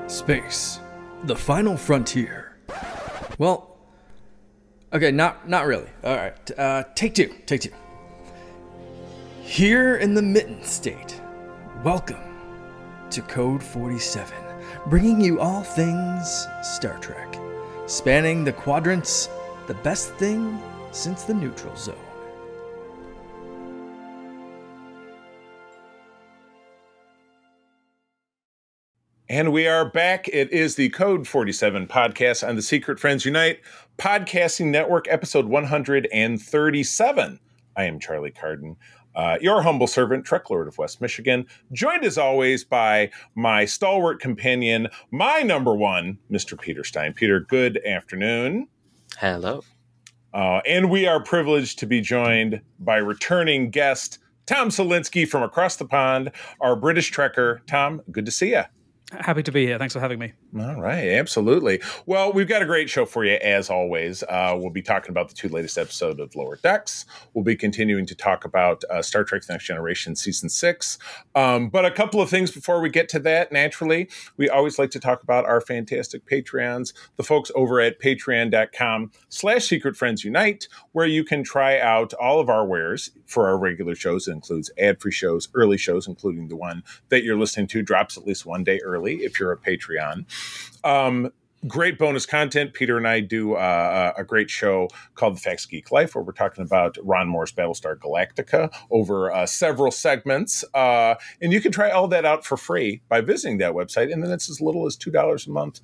Space, the final frontier. Well, okay, not really. All right, take two. Here in the Mitten State, welcome to Code 47, bringing you all things Star Trek, spanning the quadrants, the best thing since the neutral zone. And we are back. It is the Code 47 podcast on the Secret Friends Unite podcasting network, episode 137. I am Charlie Carden, your humble servant, Trek Lord of West Michigan, joined as always by my stalwart companion, my number one, Mr. Peter Stein. Peter, good afternoon. Hello. And we are privileged to be joined by returning guest, Tom Salinsky from across the pond, our British Trekker. Tom, good to see you. Happy to be here. Thanks for having me. All right. Absolutely. Well, we've got a great show for you, as always. We'll be talking about the two latest episodes of Lower Decks. We'll be continuing to talk about Star Trek The Next Generation Season 6. But a couple of things before we get to that, naturally, we always like to talk about our fantastic Patreons, the folks over at patreon.com/secretfriendsunite, where you can try out all of our wares for our regular shows. It includes ad-free shows, early shows, including the one that you're listening to drops at least one day early if you're a Patreon. Great bonus content. Peter and I do a great show called The Facts Geek Life, where we're talking about Ron Moore's Battlestar Galactica over several segments. And you can try all that out for free by visiting that website. And then it's as little as $2 a month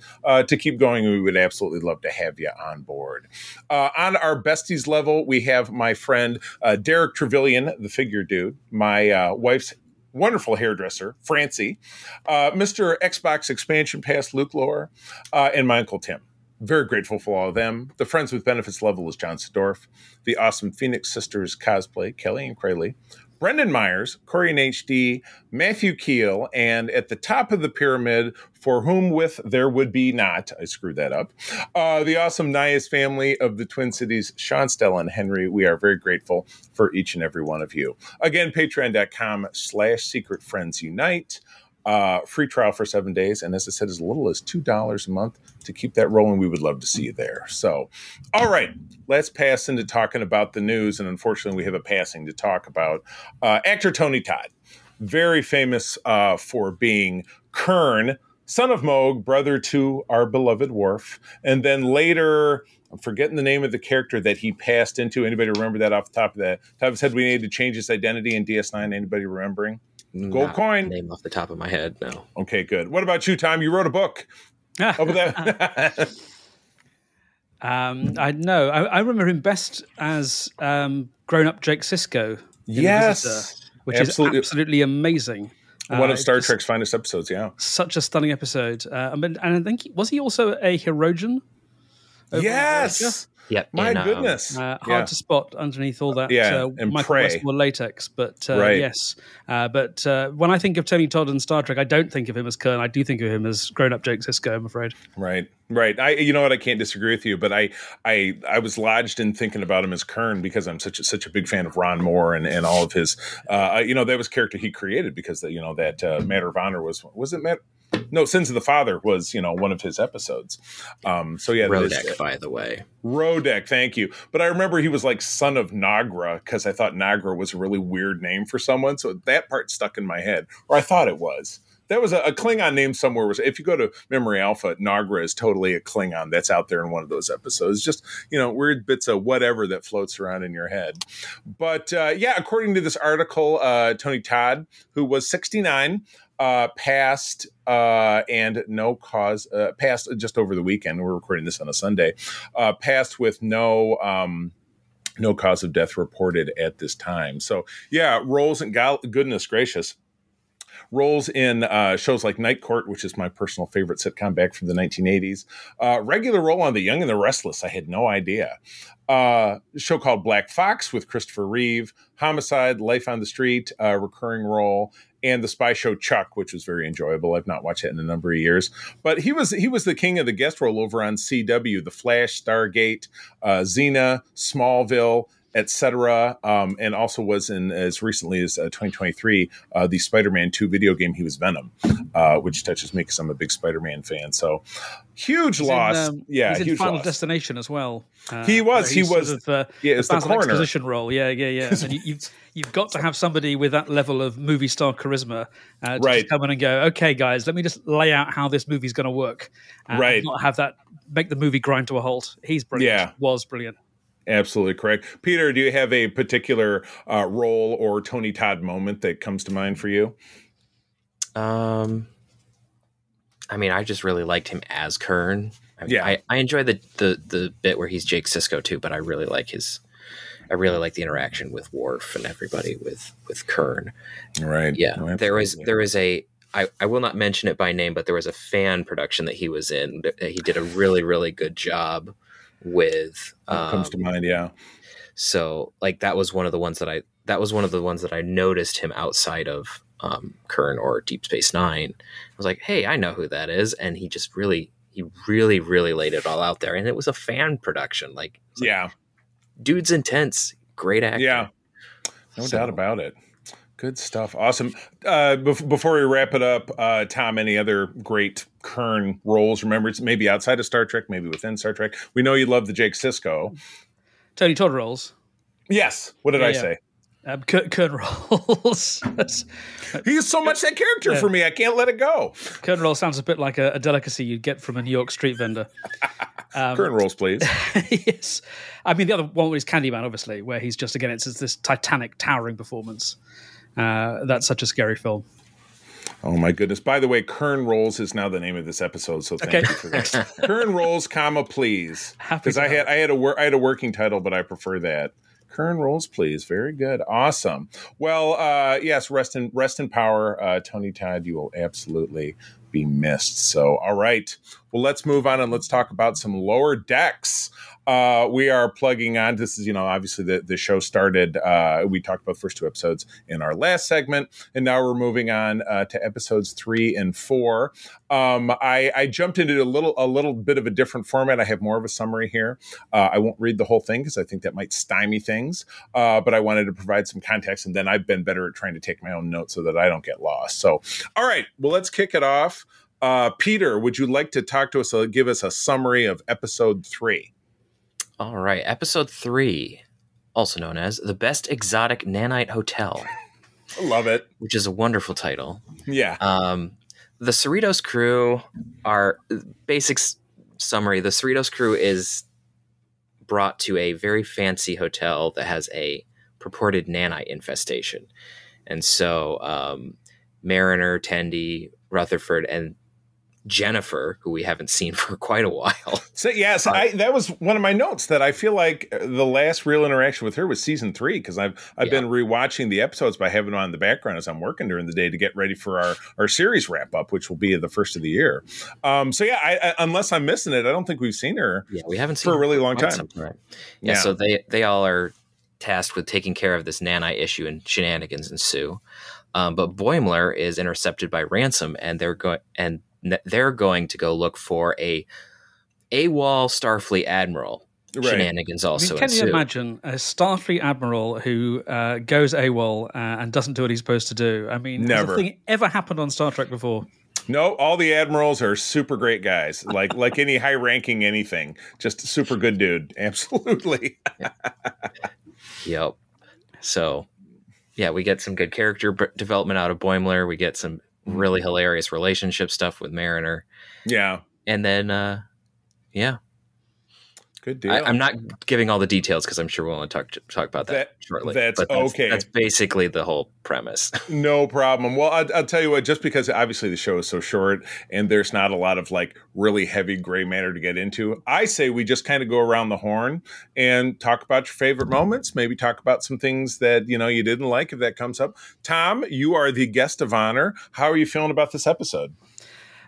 to keep going. We would absolutely love to have you on board. On our besties level, we have my friend Derek Trevelyan, the figure dude, my wife's wonderful hairdresser, Francie, Mr. Xbox Expansion Pass, Luke Lohr, and my Uncle Tim. Very grateful for all of them. The Friends with Benefits level is John Sedorf. The awesome Phoenix Sisters cosplay, Kelly and Crayley. Brendan Myers, Corey in HD, Matthew Keel, and at the top of the pyramid, for whom with there would be not, I screwed that up, the awesome Nias family of the Twin Cities, Sean, Stella, and Henry. We are very grateful for each and every one of you. Again, patreon.com/secretfriendsunite. Free trial for 7 days. And as I said, as little as $2 a month to keep that rolling. We would love to see you there. So, all right, let's pass into talking about the news. And unfortunately, we have a passing to talk about. Actor Tony Todd, very famous for being Kurn, son of Moog, brother to our beloved Worf. And then later, I'm forgetting the name of the character that he passed into. Anybody remember that off the top of his head? We needed to change his identity in DS9. Anybody remembering? Gold coin. Name off the top of my head, no. Okay, good. What about you, Tom? You wrote a book. Over that. I know. I remember him best as grown-up Jake Sisko. Yes, Visitor, which is absolutely amazing. One of Star Trek's finest episodes. Yeah, such a stunning episode. And I think was he also a Hirogen? Yes. Yep. My goodness. Hard to spot underneath all that and Michael Westmore latex. But yes. But when I think of Tony Todd and Star Trek, I don't think of him as Kurn. I do think of him as grown-up Jake Sisko, I'm afraid. Right. You know what? I can't disagree with you, but I was lodged in thinking about him as Kurn because I'm such a big fan of Ron Moore and all of his, that was character he created because that Matter of Honor was it Matter? No, Sins of the Father was, one of his episodes. Rodek, by the way. Rodek, thank you. But I remember he was like son of Nagra because I thought Nagra was a really weird name for someone. So that part stuck in my head, or I thought it was. That was a Klingon name somewhere. If you go to Memory Alpha, Nagra is totally a Klingon that's out there in one of those episodes. Just, weird bits of whatever that floats around in your head. But according to this article, Tony Todd, who was 69, passed and no cause, passed just over the weekend. We're recording this on a Sunday, passed with no cause of death reported at this time. So roles and goodness gracious. Roles in shows like Night Court, which is my personal favorite sitcom back from the 1980s. Regular role on The Young and the Restless. I had no idea. A show called Black Fox with Christopher Reeve. Homicide, Life on the Street, recurring role. And the spy show Chuck, which was very enjoyable. I've not watched it in a number of years. But he was the king of the guest role over on CW. The Flash, Stargate, Xena, Smallville, etc. And also was in, as recently as 2023, the Spider-Man 2 video game. He was Venom, which touches me because I'm a big Spider-Man fan. So he's loss. He's in huge Final loss. Destination as well. He was Sort of, it's the corner exposition role. Yeah. And you've got to have somebody with that level of movie star charisma to just come in and go, okay, guys, let me just lay out how this movie's going to work. And not have that make the movie grind to a halt. He's brilliant. Yeah. Was brilliant. Absolutely correct. Peter, do you have a particular role or Tony Todd moment that comes to mind for you? I mean, I just really liked him as Kurn. I enjoy the bit where he's Jake Sisko too, but I really like the interaction with Worf and everybody with Kurn. Right. Yeah. No, there was I will not mention it by name, but there was a fan production that he was in. He did a really, really good job with. Comes to mind, yeah. So, like, that was one of the ones that I noticed him outside of Kurn or Deep Space Nine. I was like, hey, I know who that is, and he really, really laid it all out there, and it was a fan production. Like, dude's intense, great actor. Yeah, no doubt about it. Good stuff. Awesome. Before we wrap it up, Tom, any other great Kurn roles? Remember, it's maybe outside of Star Trek, maybe within Star Trek. We know you love the Jake Sisko. Tony Todd roles. Yes. What did I say? Kurn roles. He's so much that character for me. I can't let it go. Kurn roll sounds a bit like a delicacy you'd get from a New York street vendor. Kurn rolls, please. Yes. I mean, the other one is Candyman, obviously, where he's just, again, it's this titanic, towering performance. That's such a scary film. Oh my goodness! By the way, Kurn Rolls is now the name of this episode, so thank you for that. Kurn Rolls, please, because I had a working title, but I prefer that. Kurn Rolls, please. Very good, awesome. Well, yes, rest in power, Tony Todd. You will absolutely be missed. So, all right. Well, let's move on and let's talk about some Lower Decks. We are plugging on. This is, obviously the show started. We talked about the first two episodes in our last segment, and now we're moving on to episodes 3 and 4. I jumped into a little bit of a different format. I have more of a summary here. I won't read the whole thing because I think that might stymie things. But I wanted to provide some context, and then I've been better at trying to take my own notes so that I don't get lost. So, all right. Well, let's kick it off. Peter, would you like to talk to us, give us a summary of episode 3? All right. Episode 3, also known as The Best Exotic Nanite Hotel. I love it. Which is a wonderful title. Yeah. The Cerritos crew, our basic summary, the Cerritos crew is brought to a very fancy hotel that has a purported nanite infestation. And so Mariner, Tendi, Rutherford, and Jennifer, who we haven't seen for quite a while. So yes, that was one of my notes, that I feel like the last real interaction with her was season 3, because I've been rewatching the episodes by having them on in the background as I'm working during the day to get ready for our series wrap up, which will be the first of the year. So yeah, unless I'm missing it, I don't think we've seen her. Yeah, we haven't seen for a really long time. Right. Yeah, so they all are tasked with taking care of this nanite issue, and shenanigans ensue. But Boimler is intercepted by Ransom, and they're going to go look for a AWOL Starfleet admiral. Right. Shenanigans also can you imagine a Starfleet admiral who goes AWOL and doesn't do what he's supposed to do? I mean, never. Has a thing ever happened on Star Trek before? No, all the admirals are super great guys. Like any high-ranking anything. Just a super good dude. Absolutely. Yep. So, yeah, we get some good character development out of Boimler. We get some really hilarious relationship stuff with Mariner. Yeah. And then, good deal. I'm not giving all the details because I'm sure we'll want to talk about that shortly. That's okay. That's basically the whole premise. No problem. Well, I'll tell you what, just because obviously the show is so short and there's not a lot of really heavy gray matter to get into, I say we just kind of go around the horn and talk about your favorite moments, maybe talk about some things that, you didn't like if that comes up. Tom, you are the guest of honor. How are you feeling about this episode?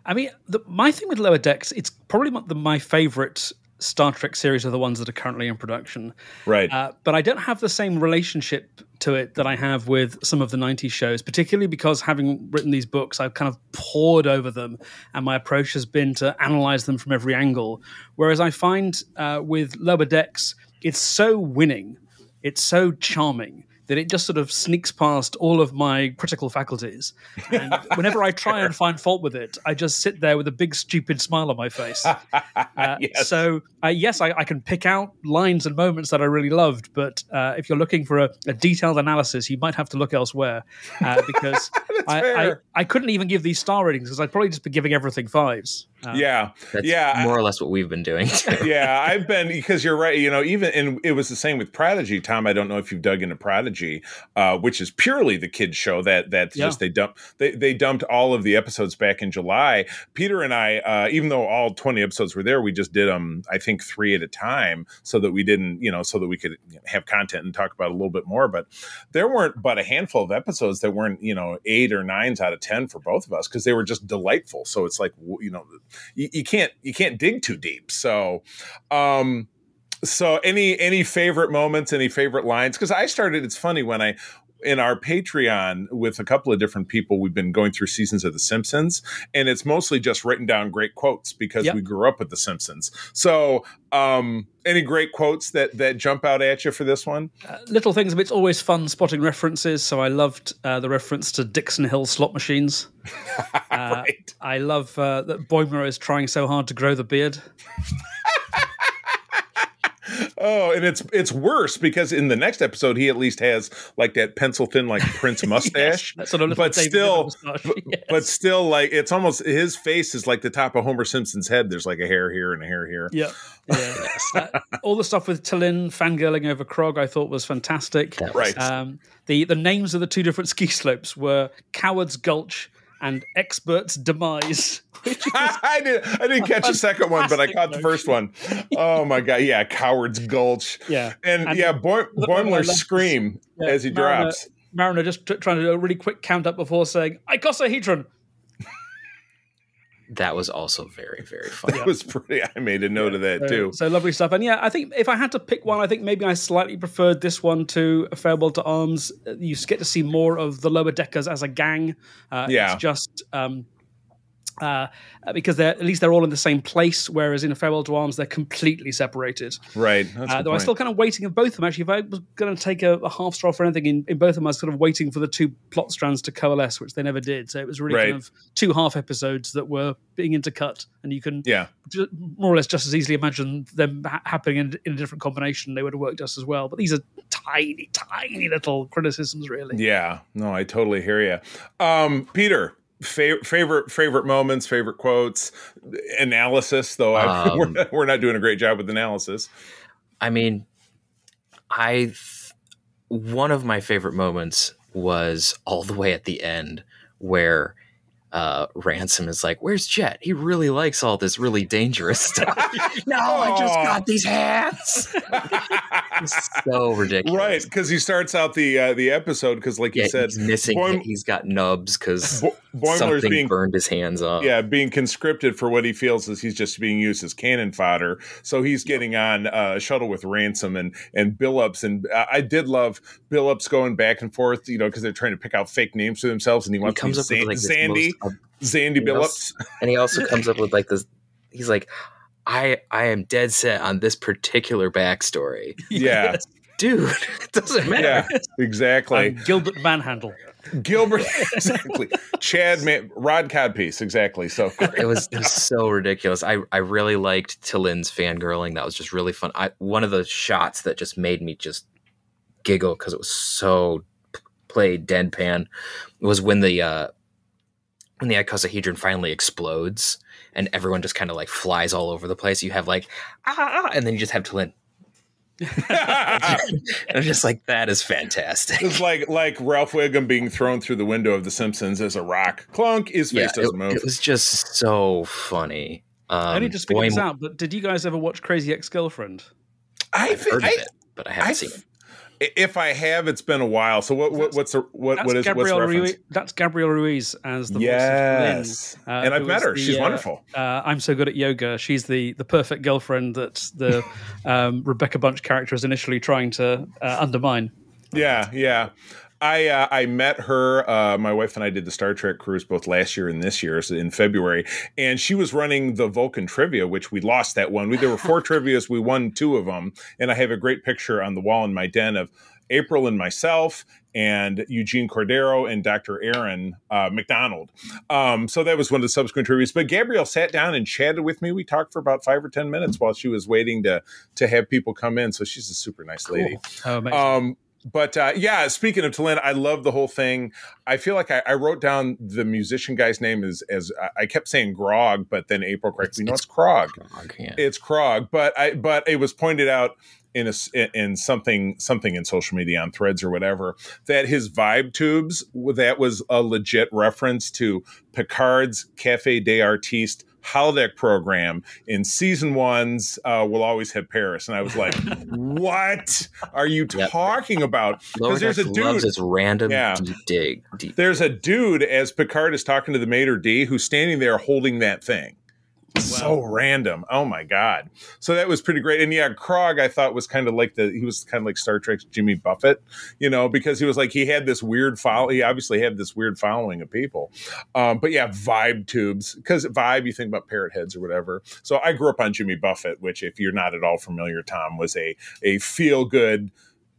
I mean, my thing with Lower Decks, it's probably my favorite Star Trek series are the ones that are currently in production. Right. But I don't have the same relationship to it that I have with some of the 90s shows, particularly because having written these books, I've kind of pored over them and my approach has been to analyze them from every angle. Whereas I find with Lower Decks, it's so winning it's so charming that it just sort of sneaks past all of my critical faculties. And whenever I try and find fault with it, I just sit there with a big, stupid smile on my face. Yes. So, yes, I can pick out lines and moments that I really loved, but if you're looking for a detailed analysis, you might have to look elsewhere, because I couldn't even give these star ratings because I'd probably just be giving everything 5s. That's more or less what we've been doing too. Yeah, I've been, because you're right. And it was the same with Prodigy. Tom, I don't know if you've dug into Prodigy, which is purely the kids show. That's just they dumped all of the episodes back in July. Peter and I, even though all 20 episodes were there, we just did them, I think, 3 at a time, so that we didn't, so that we could have content and talk about it a little bit more. But there weren't but a handful of episodes that weren't 8 or 9s out of 10 for both of us, because they were just delightful. So it's like, you can't dig too deep. So any favorite moments, any favorite lines? Because I started, it's funny, in our Patreon with a couple of different people, we've been going through seasons of The Simpsons, and it's mostly just written down great quotes because we grew up with The Simpsons. So any great quotes that jump out at you for this one? Little things, but it's always fun spotting references. So I loved the reference to Dixon Hill slot machines. Right. I love that Boimler is trying so hard to grow the beard. Oh, and it's worse because in the next episode he at least has like that pencil thin like Prince mustache. Yes, that sort of but still like it's almost, his face is like the top of Homer Simpson's head. There's like a hair here and a hair here. Yeah. All the stuff with Tillin fangirling over Krog I thought was fantastic. Right. The names of the 2 different ski slopes were Coward's Gulch and Expert's Demise. I didn't catch the second one, but I caught the first one. Oh my god, yeah, Coward's Gulch. Yeah, and Boimler's scream as he drops. Mariner just trying to do a really quick count up before saying icosahedron. That was also very, very fun. That was pretty. I made a note of that too. So lovely stuff. And yeah, I think if I had to pick one, I think maybe I slightly preferred this one to A Farewell to Arms. You get to see more of the lower deckers as a gang. It's just because at least they're all in the same place, whereas in A Farewell to Arms they're completely separated. Right. Though I'm still kind of waiting of both of them. Actually, if I was going to take a half straw for anything in both of them, I was sort of waiting for the 2 plot strands to coalesce, which they never did. So it was really kind of 2 half episodes that were being intercut, and you can more or less just as easily imagine them happening in a different combination. They would have worked just as well. But these are tiny, tiny little criticisms, really. Yeah. No, I totally hear you. Peter, favorite moments, favorite quotes, analysis, though we're not doing a great job with analysis. I mean, one of my favorite moments was all the way at the end where Ransom is like, where's Jet? He really likes all this really dangerous stuff. No, I just got these hats. It's so ridiculous. Right, because he starts out the episode, because like you said, he's missing, he's got nubs because something burned his hands off. Yeah, being conscripted for what he feels is he's just being used as cannon fodder. So he's getting on a shuttle with Ransom and Billups. And I did love Billups going back and forth, because they're trying to pick out fake names for themselves. And he wants to be Zandy Billups. And he also comes up with like this, he's like, I am dead set on this particular backstory. Yeah. Dude, it doesn't matter. Yeah, exactly. Gilbert Manhandle. Exactly. Rod Codpiece, exactly. So it was so ridiculous. I really liked Tillin's fangirling. That was just really fun. One of the shots that just made me just giggle because it was so played deadpan was when the icosahedron finally explodes and everyone just kind of like flies all over the place. You have like, and then you just have Tillin. And I'm just like, that is fantastic. It's like Ralph Wiggum being thrown through the window of The Simpsons as a rock. Clunk, his face doesn't move. It was just so funny. I need to figure this out, but did you guys ever watch Crazy Ex-Girlfriend? I've heard of it, but I haven't seen it. If I have, it's been a while. So what's the reference? That's Gabrielle Ruiz as the voice of Lynn, and I've met her. She's wonderful. I'm So Good at Yoga. She's the perfect girlfriend that the Rebecca Bunch character is initially trying to undermine. Yeah. I met her. My wife and I did the Star Trek cruise both last year and this year, so in February, and she was running the Vulcan trivia, which we lost that one. There were 4 trivias, we won 2 of them, and I have a great picture on the wall in my den of April and myself and Eugene Cordero and Dr. Aaron McDonald. So that was one of the subsequent trivias. But Gabrielle sat down and chatted with me. We talked for about 5 or 10 minutes while she was waiting to have people come in. So she's a super nice lady. Oh, amazing. But yeah, speaking of Talin, I love the whole thing. I feel like I wrote down the musician guy's name as I kept saying Grog, but then April corrected me. No, it's Krog. Yeah. It's Krog. But it was pointed out in something in social media on Threads or whatever that his vibe tubes, that was a legit reference to Picard's Café des Artistes holodeck program in season 1's We'll Always Have Paris. And I was like, what are you talking about? Because there's a dude. Loves this random deep dig. There's a dude as Picard is talking to the maitre d' who's standing there holding that thing. Wow. So random. Oh my God. So that was pretty great. And yeah, Krog, I thought was kind of like he was kind of like Star Trek's Jimmy Buffett, because he was like, he had this weird he obviously had this weird following of people. But yeah, vibe tubes, because vibe, you think about parrot heads or whatever. So I grew up on Jimmy Buffett, which if you're not at all familiar, Tom, was a feel good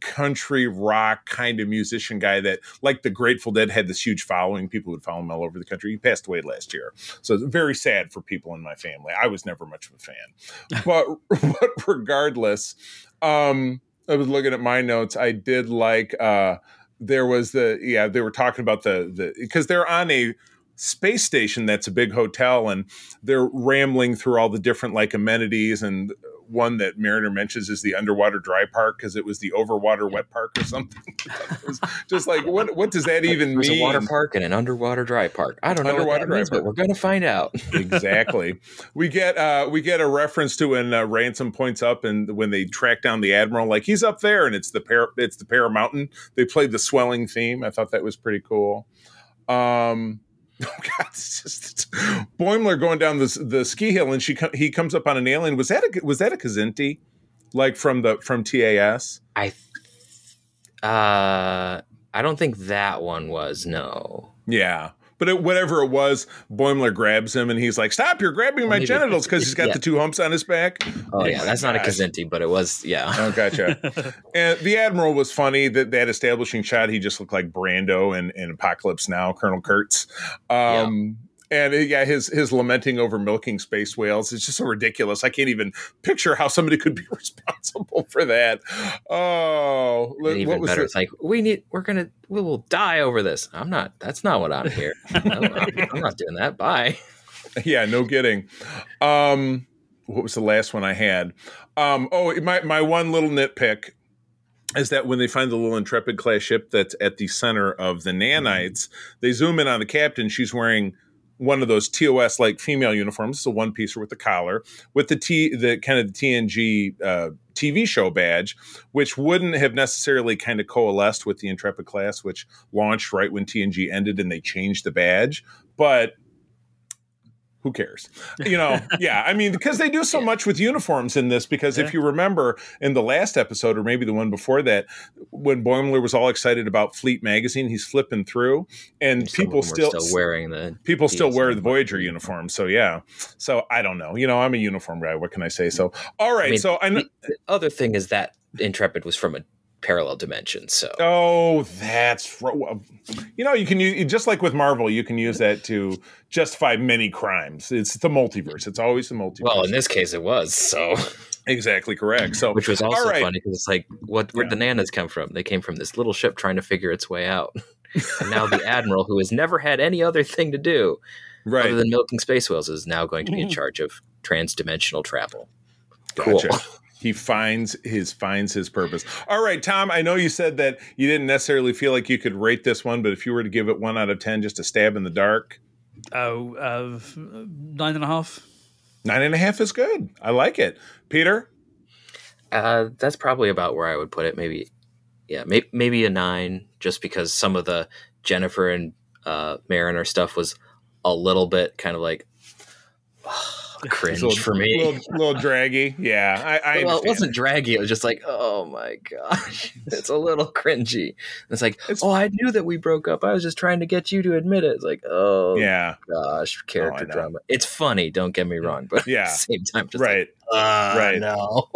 country rock kind of musician guy that, like the Grateful Dead, had this huge following. People would follow him all over the country. He passed away last year. So it's very sad for people in my family. I was never much of a fan. But regardless, I was looking at my notes. I did like, there was they were talking about because they're on a space station that's a big hotel, and they're rambling through all the different like amenities, and one that Mariner mentions is the underwater dry park, because it was the overwater wet park or something. It was just like, what does that even mean? There's a water park and an underwater dry park. I don't know what that means, but we're going to find out. Exactly. We get a reference to when Ransom points up, and when they track down the Admiral, like he's up there, and it's the Para Mountain. They played the swelling theme. I thought that was pretty cool. Oh God! It's just Boimler going down the ski hill, and he comes up on an alien. Was that a Kazinti, like from TAS? I don't think that one was. No. Yeah. But whatever it was, Boimler grabs him, and he's like, "Stop! You're grabbing my genitals," because he's got the 2 humps on his back. Oh yeah, that's not a Kazinti, but it was. Yeah. Oh, gotcha. And the Admiral was funny. That establishing shot, he just looked like Brando in Apocalypse Now, Colonel Kurtz. And his lamenting over milking space whales is just so ridiculous. I can't even picture how somebody could be responsible for that. Oh, even better. It's like we will die over this. That's not what I'm here. I'm not doing that. Bye. Yeah, no kidding. What was the last one I had? My one little nitpick is that when they find the little Intrepid class ship that's at the center of the nanites, they zoom in on the captain. She's wearing one of those TOS like female uniforms. It's a one piecer with the collar, with the kind of the TNG TV show badge, which wouldn't have necessarily kind of coalesced with the Intrepid class, which launched right when TNG ended, and they changed the badge. But who cares? Yeah. I mean, because they do so much with uniforms in this, because if you remember in the last episode, or maybe the one before that, when Boimler was all excited about Fleet Magazine, he's flipping through, and people still wearing the Voyager uniform. So yeah. So I don't know. I'm a uniform guy. What can I say? So, all right. The other thing is that Intrepid was from a parallel dimension. So that's you can use, just like with Marvel, you can use that to justify many crimes. It's the multiverse. It's always the multiverse. Well, in this case, it was so exactly correct. So, which was also funny because it's like, where'd the nanas come from? They came from this little ship trying to figure its way out, and now the Admiral, who has never had any other thing to do other than milking space whales, is now going to be in charge of trans-dimensional travel. Gotcha. Cool. He finds his purpose. All right, Tom, I know you said that you didn't necessarily feel like you could rate this one, but if you were to give it 1 out of 10, just a stab in the dark. 9.5. 9.5 is good. I like it. Peter? That's probably about where I would put it. Maybe a 9, just because some of the Jennifer and Mariner stuff was a little bit kind of like, cringe for me. Little draggy. Yeah, I well, it wasn't draggy. It was just like, oh my gosh, it's a little cringy. It's like, I knew that we broke up. I was just trying to get you to admit it. It's like, oh yeah, gosh, character drama. It's funny. Don't get me wrong, but at the same time, just right. No.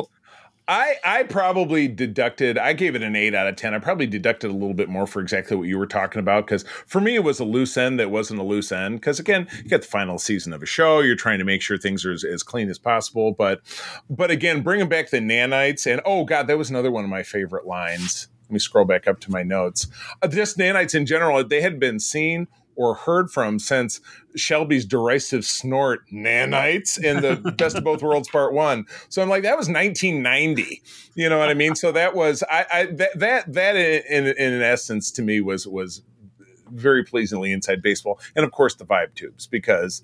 I probably deducted, I gave it an 8 out of 10. I probably deducted a little bit more for exactly what you were talking about, because for me, it was a loose end that wasn't a loose end. Because again, you got the final season of a show. You're trying to make sure things are as clean as possible. But again, bringing back the nanites, and oh God, that was another one of my favorite lines. Let me scroll back up to my notes. Just nanites in general, they had been seen or heard from since Shelby's derisive snort, nanites, in the Best of Both Worlds Part 1. So I'm like, that was 1990. You know what I mean? So that was that in essence to me was very pleasingly inside baseball, and of course the vibe tubes, because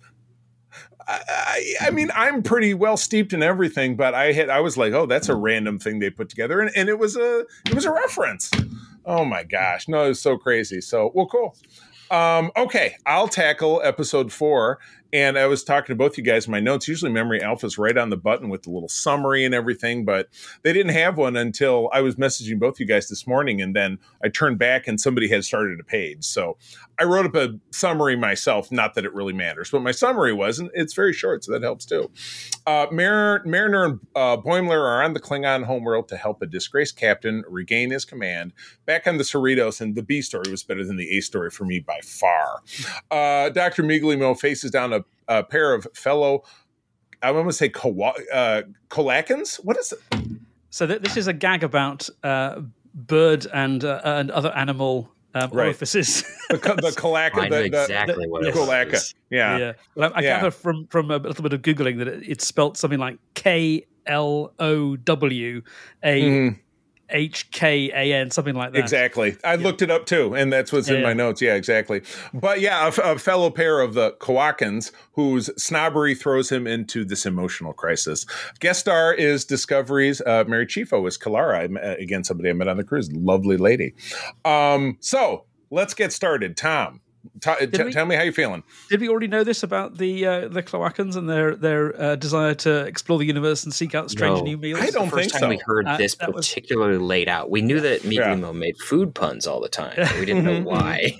I mean, I'm pretty well steeped in everything, but I was like, oh, that's a random thing they put together, and it was a reference. Oh my gosh, no, it was so crazy. So well, cool. Okay, I'll tackle episode 4. And I was talking to both you guys in my notes. Usually Memory Alpha's right on the button with the little summary and everything, but they didn't have one until I was messaging both you guys this morning. And then I turned back and somebody had started a page. So I wrote up a summary myself, not that it really matters, but my summary was, and it's very short, so that helps too. Mariner and Boimler are on the Klingon homeworld to help a disgraced captain regain his command. Back on the Cerritos, and the B story was better than the A story for me by far. Dr. Miglimo faces down a pair of fellow, I want to say Kolakans? What is it? So this is a gag about bird and other animal orifices. The Kolaka. I know exactly what it Kolaka. is. Yeah. Well, I gather from a little bit of Googling that it's spelt something like KLOWAHKAN, something like that. Exactly. I looked it up too, and that's what's in my notes. Yeah, exactly. But yeah, a fellow pair of the Kowakans whose snobbery throws him into this emotional crisis. Guest star is Discovery's Mary Chieffo is Kalara. Again, somebody I met on the cruise. Lovely lady. So let's get started. Tom, tell me how you're feeling. Did we already know this about the Cloacans and their desire to explore the universe and seek out strange new meals? I don't think so. First time we heard this particularly laid out. We knew that Miglimo made food puns all the time. But we didn't know why.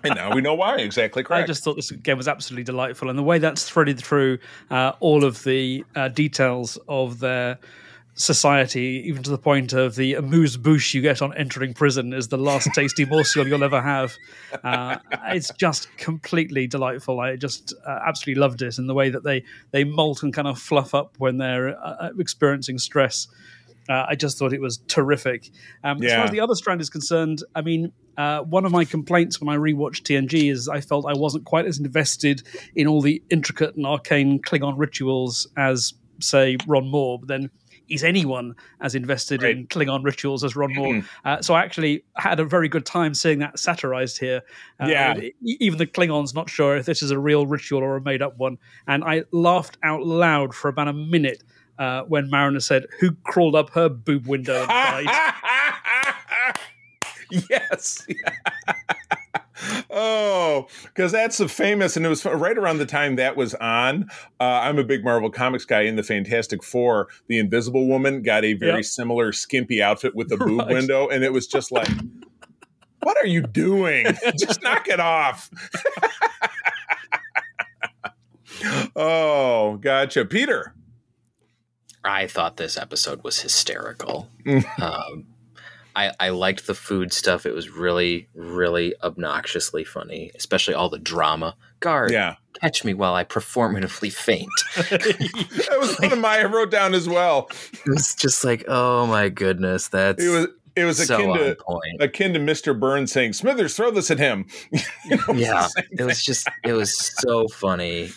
And now we know why. Exactly correct. I just thought this again was absolutely delightful, and the way that's threaded through all of the details of their society, even to the point of the amuse-bouche you get on entering prison is the last tasty morsel you'll ever have. It's just completely delightful. I just absolutely loved it, and the way that they molt and kind of fluff up when they're experiencing stress. I just thought it was terrific. As far as the other strand is concerned, I mean, one of my complaints when I rewatched TNG is I felt I wasn't quite as invested in all the intricate and arcane Klingon rituals as, say, Ron Moore, but then is anyone as invested in Klingon rituals as Ron Moore? So I actually had a very good time seeing that satirized here. Even the Klingons not sure if this is a real ritual or a made-up one. And I laughed out loud for about a minute when Mariner said, "Who crawled up her boob window and died?" Yes. Oh, because that's a famous, and it was right around the time that was on. I'm a big Marvel Comics guy. In the Fantastic Four, the Invisible Woman got a very similar skimpy outfit with the boob window, and it was just like, what are you doing? Just knock it off. Oh, gotcha. Peter. I thought this episode was hysterical. I liked the food stuff. It was really, really obnoxiously funny, especially all the drama. Guard, catch me while I performatively faint. That was one of my I wrote down as well. It was just like, oh my goodness, that's it was so akin to Mr. Burns saying, "Smithers, throw this at him." It was so funny.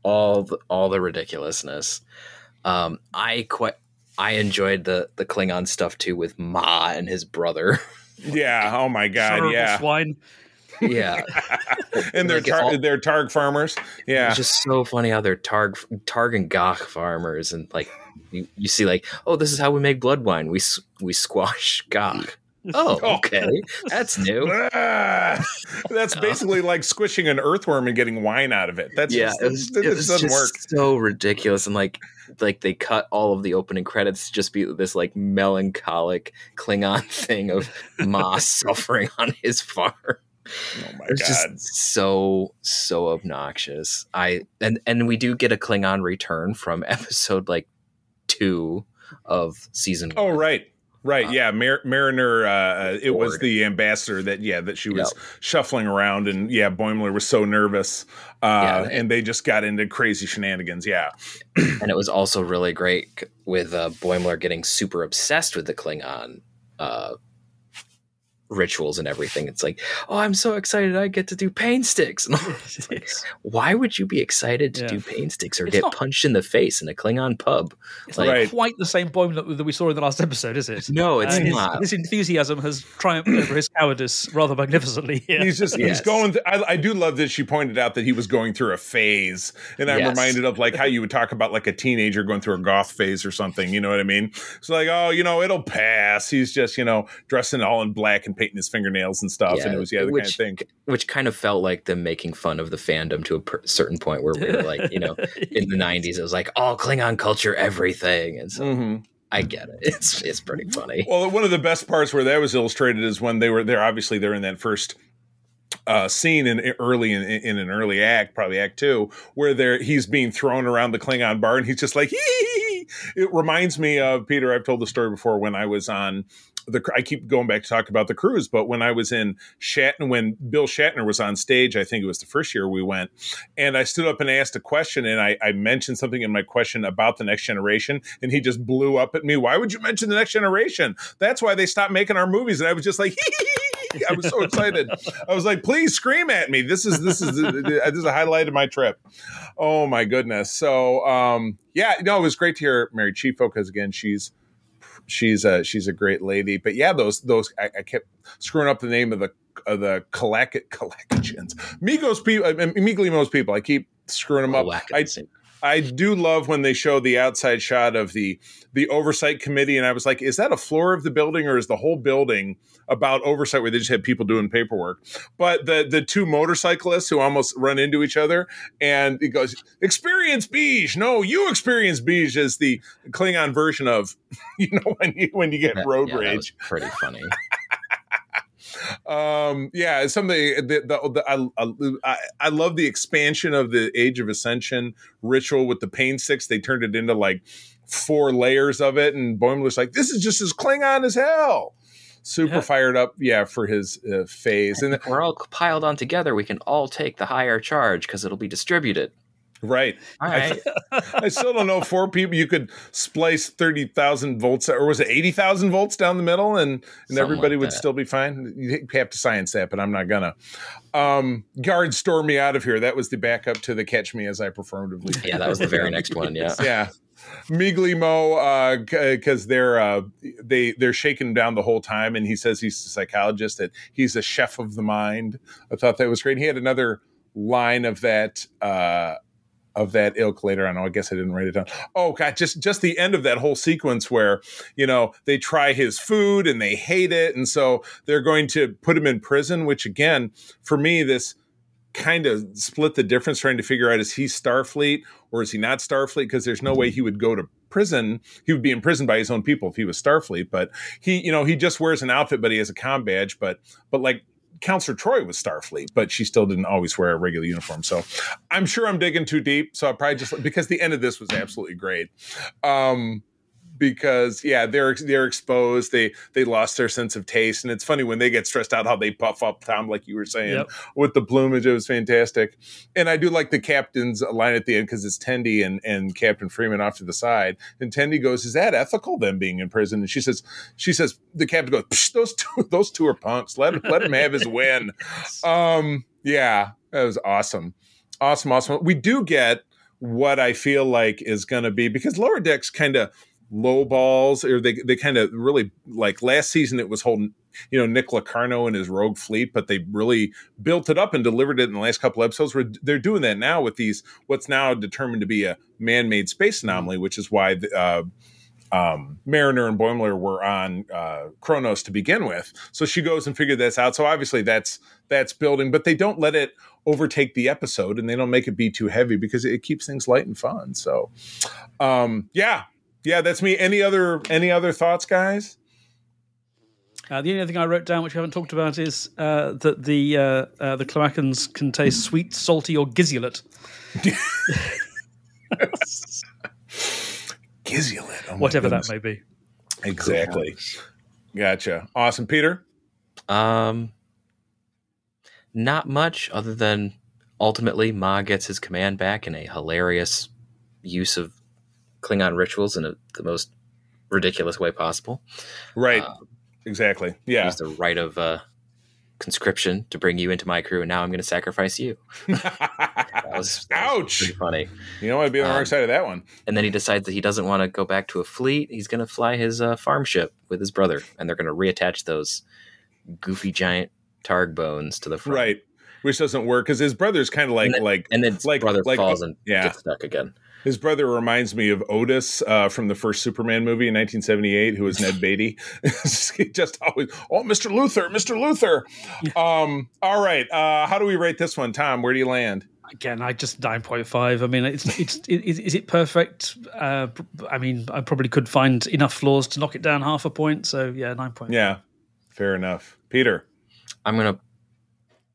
All the ridiculousness. I enjoyed the Klingon stuff too with Ma and his brother. Yeah. Oh my God. Yeah. Swine. Yeah. And they're Targ farmers. Yeah. It's just so funny how they're Targ and Gach farmers, and like you see like, oh, this is how we make blood wine. We squash Gach. Oh, okay. That's new. That's basically like squishing an earthworm and getting wine out of it. That's yeah, just, it was doesn't just work. so ridiculous. And like they cut all of the opening credits to just be this like melancholic Klingon thing of Moss suffering on his farm. Oh my It's God. just so obnoxious. And we do get a Klingon return from episode like 2 of season 1. Oh, right. Yeah. Mariner, it was Ford. the ambassador that she was shuffling around, and Boimler was so nervous. And they just got into crazy shenanigans. Yeah. And it was also really great with Boimler getting super obsessed with the Klingon rituals and everything. It's like, oh, I'm so excited I get to do pain sticks. Like, why would you be excited to do pain sticks or get punched in the face in a Klingon pub? It's not quite the same Boimler that we saw in the last episode, is it? No, it's not. His enthusiasm has triumphed over his cowardice rather magnificently. Yeah. He's going I do love that she pointed out that he was going through a phase, and I'm reminded of like how you would talk about like a teenager going through a goth phase or something, you know what I mean? It's like, oh, it'll pass. He's just, dressing all in black and painting his fingernails and stuff, and it was the kind of thing. Which kind of felt like them making fun of the fandom to a certain point where we were like, in the 90s, it was like, all Klingon culture, everything. And so I get it. It's pretty funny. Well, one of the best parts where that was illustrated is when they were there. Obviously, they're in that first scene in an early act, probably act 2, where he's being thrown around the Klingon bar, and he's just like, hee. It reminds me of, Peter, I've told the story before, when I was on I keep going back to talk about the cruise, but when I was in when Bill Shatner was on stage, I think it was the first year we went, and I stood up and asked a question, and I mentioned something in my question about the Next Generation, and he just blew up at me. Why would you mention the Next Generation? That's why they stopped making our movies. And I was just like, I was so excited. I was like, please scream at me. This is a highlight of my trip. Oh my goodness. So it was great to hear Mary Chieffo, because again, she's a great lady. But those I kept screwing up the name of the Kalakachans, Miglimo's people. I keep screwing them up. I do love when they show the outside shot of the oversight committee, and I was like, is that a floor of the building, or is the whole building about oversight where they just had people doing paperwork? But the two motorcyclists who almost run into each other, and he goes, experience beige. No, you experience beige, is the Klingon version of, when you get road rage. That was pretty funny. Something I love the expansion of the Age of Ascension ritual with the pain sticks. They turned it into like 4 layers of it, and Boimler's like, this is just as Klingon as hell. Super fired up, for his phase. And we're all piled on together. We can all take the higher charge because it'll be distributed. Right. All right. I still don't know, 4 people, you could splice 30,000 volts, or was it 80,000 volts down the middle, and everybody would still be fine? You have to science that, but I'm not gonna. Guards storm me out of here. That was the backup to the Catch Me As I Performatively. Yeah, that was the very next one. Yeah. Yeah. Miglimo, because they're shaking him down the whole time, and he says he's a psychologist, that he's a chef of the mind. I thought that was great. He had another line of that ilk later on. I guess I didn't write it down. Oh God, just the end of that whole sequence where, they try his food and they hate it. And so they're going to put him in prison, which again, for me, this kind of split the difference, trying to figure out, is he Starfleet or is he not Starfleet? Because there's no way he would go to prison. He would be imprisoned by his own people if he was Starfleet, but he just wears an outfit, but he has a comm badge, but like, Counselor Troy was Starfleet, but she still didn't always wear a regular uniform. So I'm sure I'm digging too deep. So I probably just, because the end of this was absolutely great. Because they're exposed. They lost their sense of taste, and it's funny when they get stressed out how they puff up, Tom, like you were saying, with the plumage. It was fantastic, and I do like the captain's line at the end, because it's Tendi and Captain Freeman off to the side, and Tendi goes, "Is that ethical, them being in prison?" And she says, the captain goes, Psh, those two are punks. Let him have his win. That was awesome. We do get what I feel like is going to be, because Lower Decks kind of low balls, or they kind of really, like last season it was holding Nick Locarno and his rogue fleet, but they really built it up and delivered it in the last couple episodes, where they're doing that now with these what's now determined to be a man-made space anomaly, which is why Mariner and Boimler were on Kronos to begin with. So she goes and figured this out. So obviously that's building, but they don't let it overtake the episode, and they don't make it be too heavy because it keeps things light and fun. So yeah, that's me. Any other thoughts, guys? The only other thing I wrote down, which we haven't talked about, is that the Cloacans can taste sweet, salty, or gizzulate. Gizzulate. Oh, whatever that may be. Exactly. Gotcha. Awesome. Peter? Not much, other than ultimately Ma gets his command back in a hilarious use of Klingon rituals in the most ridiculous way possible. Right. Exactly. Yeah. Use the rite of conscription to bring you into my crew, and now I'm going to sacrifice you. That was Ouch! Pretty funny. You know, I'd be on the wrong side of that one. And then he decides that he doesn't want to go back to a fleet. He's going to fly his farm ship with his brother, and they're going to reattach those goofy giant targ bones to the front. Right. Which doesn't work because his brother's kind of and then his brother falls and gets stuck again. His brother reminds me of Otis from the first Superman movie in 1978, who was Ned Beatty. He just always, Mr. Luther. All right. How do we rate this one, Tom? Where do you land? Again, I just 9.5. I mean, is it perfect? I mean, I probably could find enough flaws to knock it down half a point. So yeah, 9.5. Yeah, fair enough. Peter? I'm going to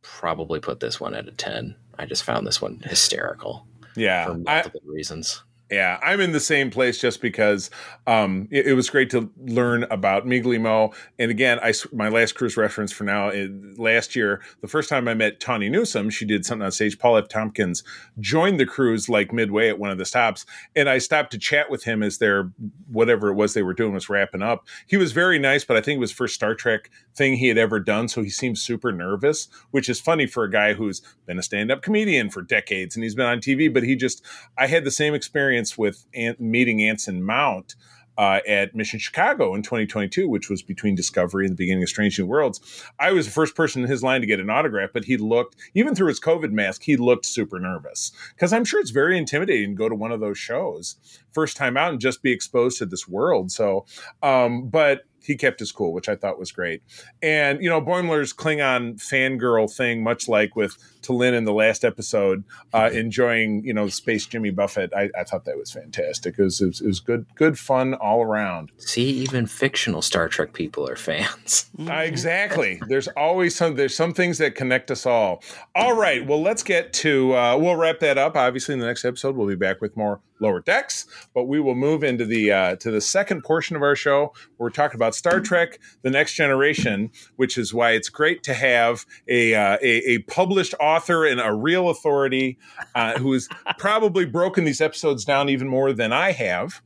probably put this one at a 10. I just found this one hysterical. Yeah. For multiple reasons. Yeah, I'm in the same place just because it was great to learn about Miglimo. And again, my last cruise reference for now, last year, the first time I met Tawny Newsome, she did something on stage. Paul F. Tompkins joined the cruise like midway at one of the stops. And I stopped to chat with him as whatever it was they were doing was wrapping up. He was very nice, but I think it was the first Star Trek thing he had ever done. So he seemed super nervous, which is funny for a guy who's been a stand-up comedian for decades and he's been on TV. But I had the same experience with meeting Anson Mount at Mission Chicago in 2022, which was between Discovery and the beginning of Strange New Worlds. I was the first person in his line to get an autograph, but he looked, even through his COVID mask, he looked super nervous. Because I'm sure it's very intimidating to go to one of those shows first time out and just be exposed to this world. So, but he kept his cool, which I thought was great. And, Boimler's Klingon fangirl thing, much like with T'Lyn in the last episode, enjoying, Space Jimmy Buffett, I thought that was fantastic. It was good fun all around. See, even fictional Star Trek people are fans. Exactly. There's some things that connect us all. All right. Well, let's get to, we'll wrap that up. Obviously, in the next episode, we'll be back with more Lower Decks, but we will move into to the second portion of our show. Where we're talking about Star Trek: The Next Generation, which is why it's great to have a published author and a real authority who has probably broken these episodes down even more than I have.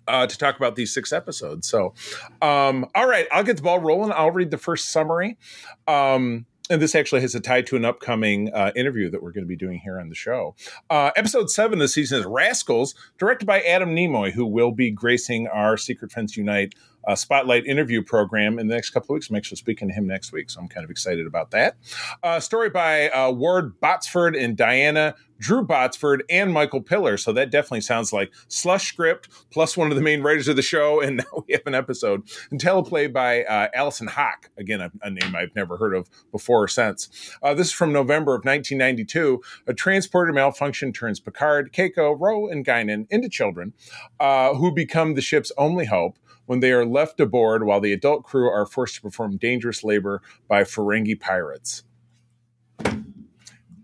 To talk about these 6 episodes. So, all right, I'll get the ball rolling. I'll read the first summary. And this actually has a tie to an upcoming interview that we're going to be doing here on the show. Episode 7 of the season is Rascals, directed by Adam Nimoy, who will be gracing our Secret Friends Unite Spotlight interview program in the next couple of weeks. I'm actually speaking to him next week, so I'm kind of excited about that. Story by Ward Botsford and Diana Drew Botsford and Michael Piller. So that definitely sounds like slush script plus one of the main writers of the show. And now we have an episode. And teleplay by Allison Hawk. Again, a name I've never heard of before or since. This is from November of 1992. A transporter malfunction turns Picard, Keiko, Ro, and Guinan into children who become the ship's only hope when they are left aboard while the adult crew are forced to perform dangerous labor by Ferengi pirates.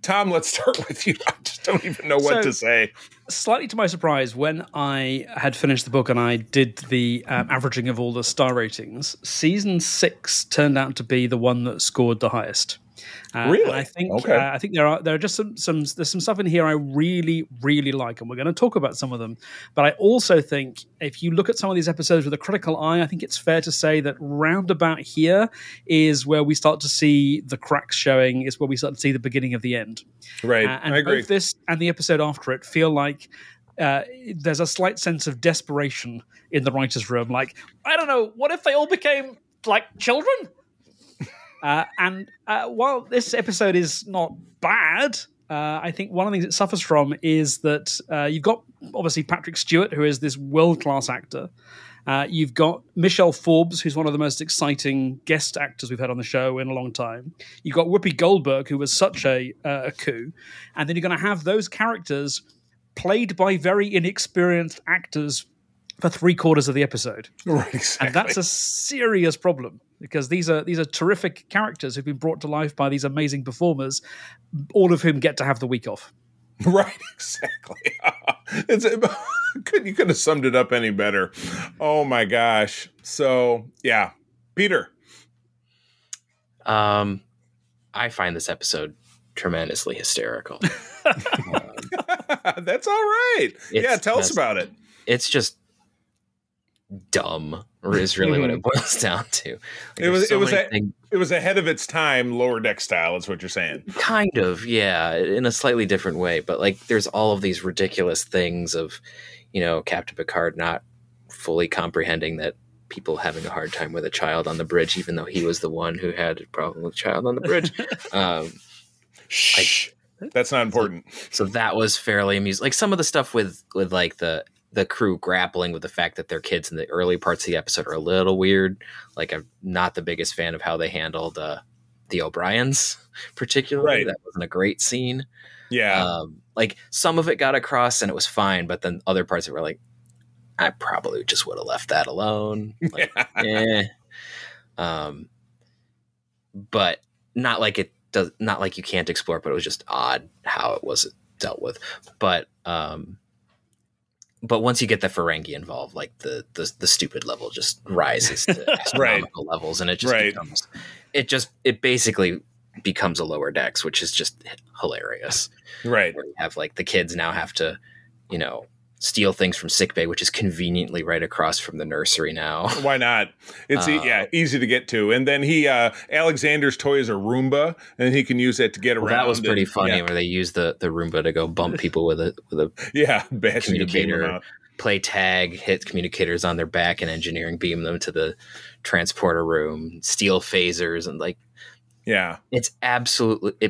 Tom, let's start with you. I just don't even know what to say. Slightly to my surprise, when I had finished the book and I did the averaging of all the star ratings, season 6 turned out to be the one that scored the highest. Really? I think there are just some stuff in here I really, really like, and we're going to talk about some of them. But I also think if you look at some of these episodes with a critical eye, I think it's fair to say that roundabout here is where we start to see the cracks showing, is where we start to see the beginning of the end. Right, and I agree. Both this and the episode after it feel like there's a slight sense of desperation in the writer's room. Like, I don't know, what if they all became like children? And while this episode is not bad, I think one of the things it suffers from is that you've got, obviously, Patrick Stewart, who is this world-class actor, You've got Michelle Forbes, who's one of the most exciting guest actors we've had on the show in a long time. You've got Whoopi Goldberg, who was such a coup. And then you're going to have those characters played by very inexperienced actors for 3/4 of the episode. Right, exactly. And that's a serious problem, because these are terrific characters who've been brought to life by these amazing performers, all of whom get to have the week off. Right, exactly. You could have summed it up any better. Oh my gosh. So yeah, Peter. I find this episode tremendously hysterical. That's all right. Yeah, tell us about it. It's just dumb, is really what it boils down to. Like, it was ahead of its time, Lower Deck style, is what you're saying. Kind of, yeah, in a slightly different way. But like, there's all of these ridiculous things of, Captain Picard not fully comprehending that people having a hard time with a child on the bridge, even though he was the one who had a problem with a child on the bridge. Shh. That's not important. So that was fairly amusing. Like some of the stuff with like the crew grappling with the fact that their kids in the early parts of the episode are a little weird. Like I'm not the biggest fan of how they handled the O'Briens, particularly. Right. That wasn't a great scene. Yeah. Like some of it got across and it was fine, but then other parts that were like, I probably just would have left that alone. Like, but not like it does, not like you can't explore, but it was just odd how it was dealt with. But once you get the Ferengi involved, like the stupid level just rises to astronomical levels, and it just it basically becomes a Lower Decks, which is just hilarious. Right. Where you have like the kids now have to, steal things from sickbay, which is conveniently right across from the nursery now. Why not? It's easy to get to. And then Alexander's toy is a Roomba, and he can use that to get around. That was pretty funny where they use the Roomba to go bump people with a communicator, play tag, hit communicators on their back, and engineering beam them to the transporter room, steal phasers, and like. Yeah, it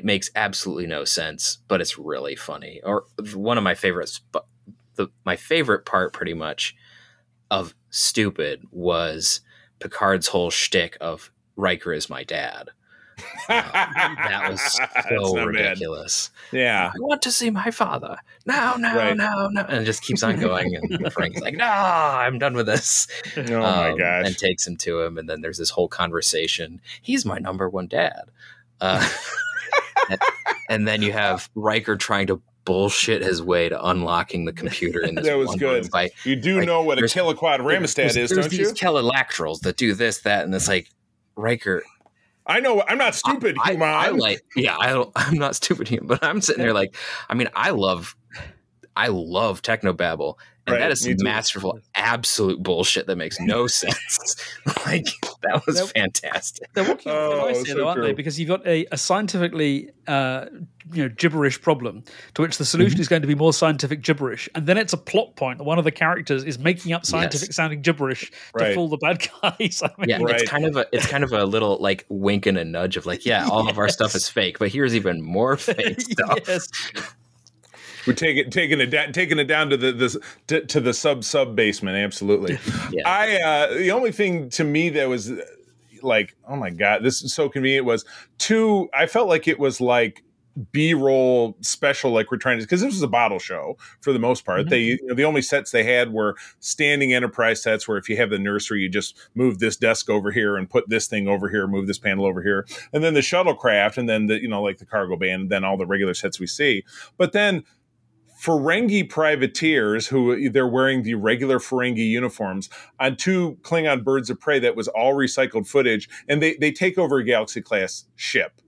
makes absolutely no sense, but it's really funny. Or one of my favorites. My favorite part pretty much of stupid was Picard's whole shtick of Riker is my dad. That was so ridiculous. Bad. Yeah. I want to see my father. No. And it just keeps on going. And Frank's like, no, I'm done with this. Oh my gosh. And takes him to him. And then there's this whole conversation. He's my number one dad. And then you have Riker trying to bullshit his way to unlocking the computer in this. That was good. You do know what a kiloquad ramostat is, don't you? There's these Kelelactrals that do this, that, and it's like, Riker. I know. I'm not stupid, human. I'm not stupid, human. But I'm sitting there like, I mean, I love technobabble, and that is some masterful, absolute bullshit that makes no sense. Like that was fantastic. They're working on nicely, though, aren't they? Because you've got a scientifically gibberish problem to which the solution is going to be more scientific gibberish, and then it's a plot point that one of the characters is making up scientific sounding gibberish to fool the bad guys. I mean, it's kind of a little like wink and a nudge of like, all of our stuff is fake, but here's even more fake stuff. Yes. We're taking it down to the sub basement. Absolutely. Yeah. The only thing to me that was like, oh my God, this is so convenient was I felt like it was like B-roll special, like we're trying to, because this was a bottle show for the most part. Mm-hmm. The only sets they had were standing Enterprise sets where if you have the nursery, you just move this desk over here and put this thing over here, move this panel over here, and then the shuttlecraft, and then like the cargo bay, and then all the regular sets we see. But then Ferengi privateers, who they're wearing the regular Ferengi uniforms, on 2 Klingon birds of prey that was all recycled footage, and they take over a Galaxy class ship.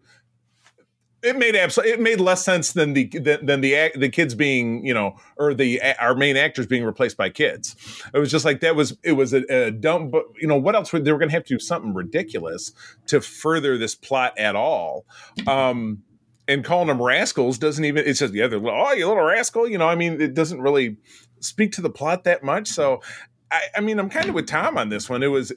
It made less sense than the kids being, or our main actors being replaced by kids. It was just like it was a dumb, but what else they were going to have to do something ridiculous to further this plot at all. And calling them rascals doesn't even, it says, you little rascal, it doesn't really speak to the plot that much. So, I'm kind of with Tom on this one. It was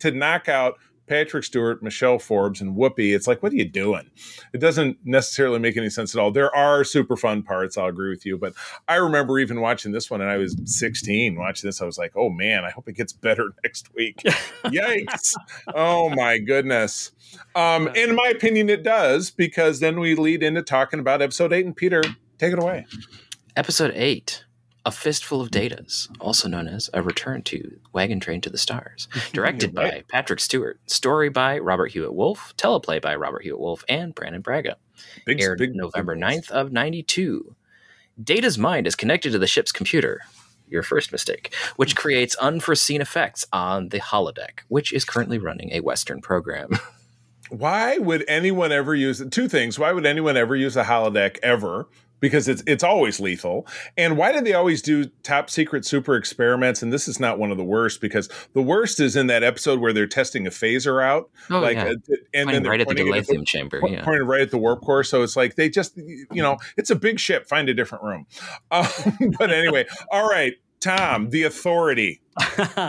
to knock out Patrick Stewart, Michelle Forbes, and Whoopi, it's like, what are you doing? It doesn't necessarily make any sense at all. There are super fun parts, I'll agree with you, but I remember even watching this one, and I was 16 watching this. I was like, oh man, I hope it gets better next week. Yikes. Oh my goodness. In my opinion, it does, because then we lead into talking about episode 8, and Peter, take it away. Episode 8. A Fistful of Datas, also known as A Return to Wagon Train to the Stars. Directed by Patrick Stewart. Story by Robert Hewitt Wolf. Teleplay by Robert Hewitt Wolf and Brandon Braga. Aired November 9th of 92. Data's mind is connected to the ship's computer. Your first mistake. Which creates unforeseen effects on the holodeck, which is currently running a Western program. Why would anyone ever use it? Two things. Why would anyone ever use a holodeck ever? Because it's always lethal. And why do they always do top secret super experiments? And this is not one of the worst, because the worst is in that episode where they're testing a phaser out. And then they're right at the dilithium chamber. Pointed right at the warp core. So it's like they just, it's a big ship. Find a different room. But anyway, all right, Tom, the Authority.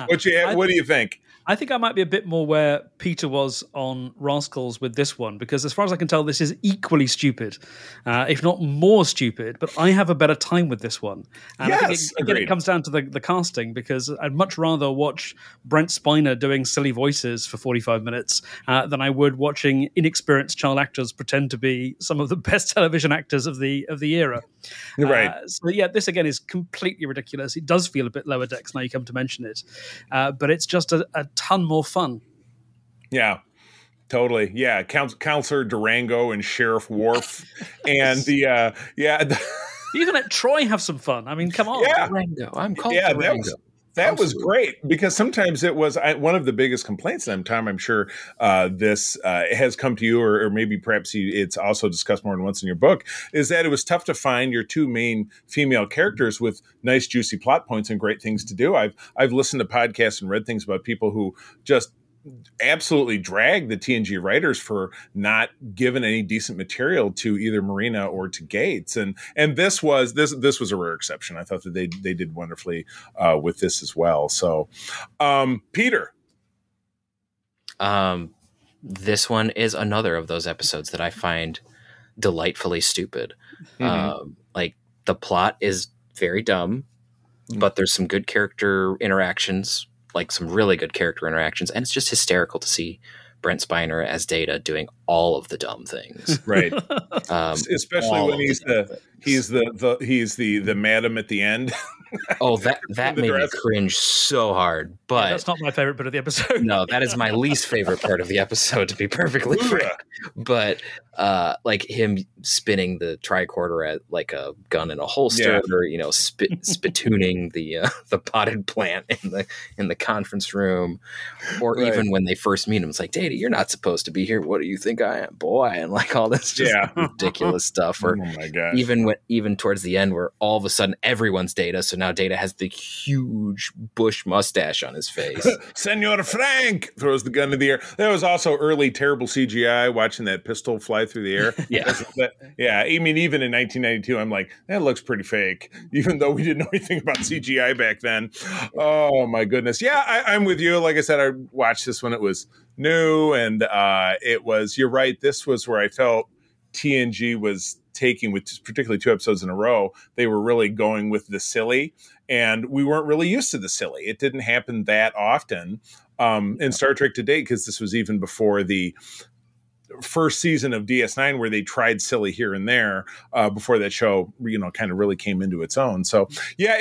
What do you think? I think I might be a bit more where Peter was on Rascals with this one, because as far as I can tell, this is equally stupid, if not more stupid, but I have a better time with this one. And I think it comes down to the casting, because I'd much rather watch Brent Spiner doing silly voices for 45 minutes than I would watching inexperienced child actors pretend to be some of the best television actors of the era. Right. So yeah, this again is completely ridiculous. It does feel a bit Lower Decks now you come to mention it, but it's just a ton more fun. Yeah, totally. Yeah, Counselor Durango and Sheriff Worf, and the even at Troy have some fun. I mean, come on, Durango. I'm called Durango. That was great, because sometimes it was one of the biggest complaints at the time. I'm sure this has come to you, or maybe perhaps it's also discussed more than once in your book, is that it was tough to find your two main female characters with nice, juicy plot points and great things to do. I've listened to podcasts and read things about people who just absolutely drag the TNG writers for not giving any decent material to either Marina or to Gates, and this was a rare exception. I thought that they did wonderfully with this as well. So, Peter, this one is another of those episodes that I find delightfully stupid. Like, the plot is very dumb, but there's some good character interactions. Like some really good character interactions, and it's just hysterical to see Brent Spiner as Data doing all of the dumb things, right? Especially when he's the madam at the end. Oh, that made me cringe so hard. But that's not my favorite bit of the episode. No, that is my least favorite part of the episode, to be perfectly frank. But like him spinning the tricorder at like a gun in a holster, or spitooning the potted plant in the conference room, or even when they first meet him, it's like, Data, you're not supposed to be here. What do you think I am, boy? And like all this just ridiculous stuff. Or oh my gosh. even towards the end, where all of a sudden everyone's Data, so now Data has the huge bush mustache on his face. Senor Frank throws the gun in the air. There was also early terrible CGI watching that pistol fly through the air. I mean, even in 1992, I'm like, that looks pretty fake, even though we didn't know anything about CGI back then. Oh my goodness. Yeah, I'm with you. Like I said, I watched this when it was new, and you're right, this was where I felt TNG was taking, with particularly 2 episodes in a row, they were really going with the silly, and we weren't really used to the silly. It didn't happen that often in Star Trek to date, because this was even before the first season of DS9, where they tried silly here and there before that show, kind of really came into its own. So yeah,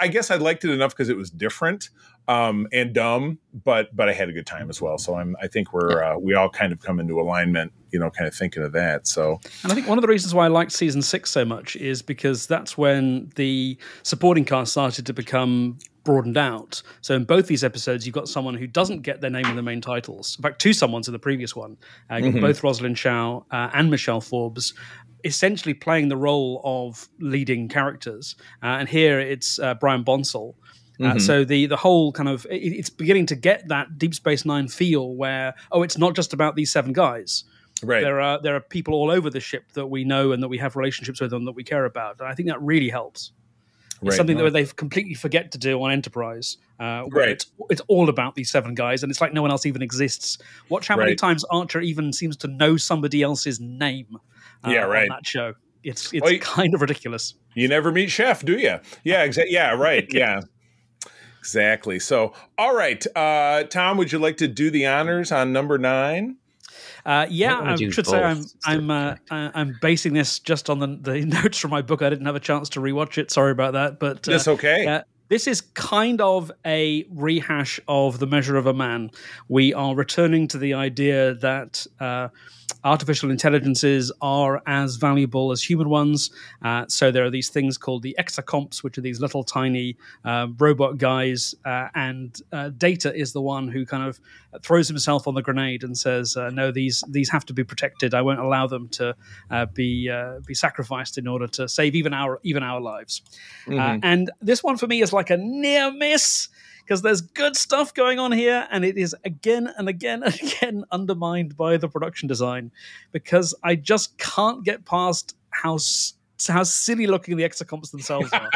I guess I liked it enough because it was different and dumb, but I had a good time as well. So I think we all kind of come into alignment, kind of thinking of that. So, and I think one of the reasons why I liked season 6 so much is because that's when the supporting cast started to become broadened out. So in both these episodes, you've got someone who doesn't get their name in the main titles. In fact, 2 someones in the previous one. You've got both Rosalind Chow and Michelle Forbes essentially playing the role of leading characters. And here it's Brian Bonsall. So the whole kind of, it's beginning to get that Deep Space Nine feel where, it's not just about these 7 guys. Right. There are people all over the ship that we know and that we have relationships with and that we care about. And I think that really helps. It's something that they've completely forget to do on Enterprise, where it's all about these 7 guys, and it's like no one else even exists. Watch how many times Archer even seems to know somebody else's name on that show. It's kind of ridiculous. You never meet Chef, do you? Yeah, exactly. Yeah, right. Yeah, exactly. So, all right, Tom, would you like to do the honors on number 9? I should say I'm basing this just on the notes from my book. I didn't have a chance to rewatch it. Sorry about that, but that's okay. This is kind of a rehash of The Measure of a Man. We are returning to the idea that artificial intelligences are as valuable as human ones. So there are these things called the exocomps, which are these little tiny robot guys. And Data is the one who kind of throws himself on the grenade and says, no, these have to be protected. I won't allow them to be sacrificed in order to save even our lives. Mm-hmm. And this one for me is like a near miss, because there's good stuff going on here, and it is again and again and again undermined by the production design, because I just can't get past how silly looking the exocomps themselves are.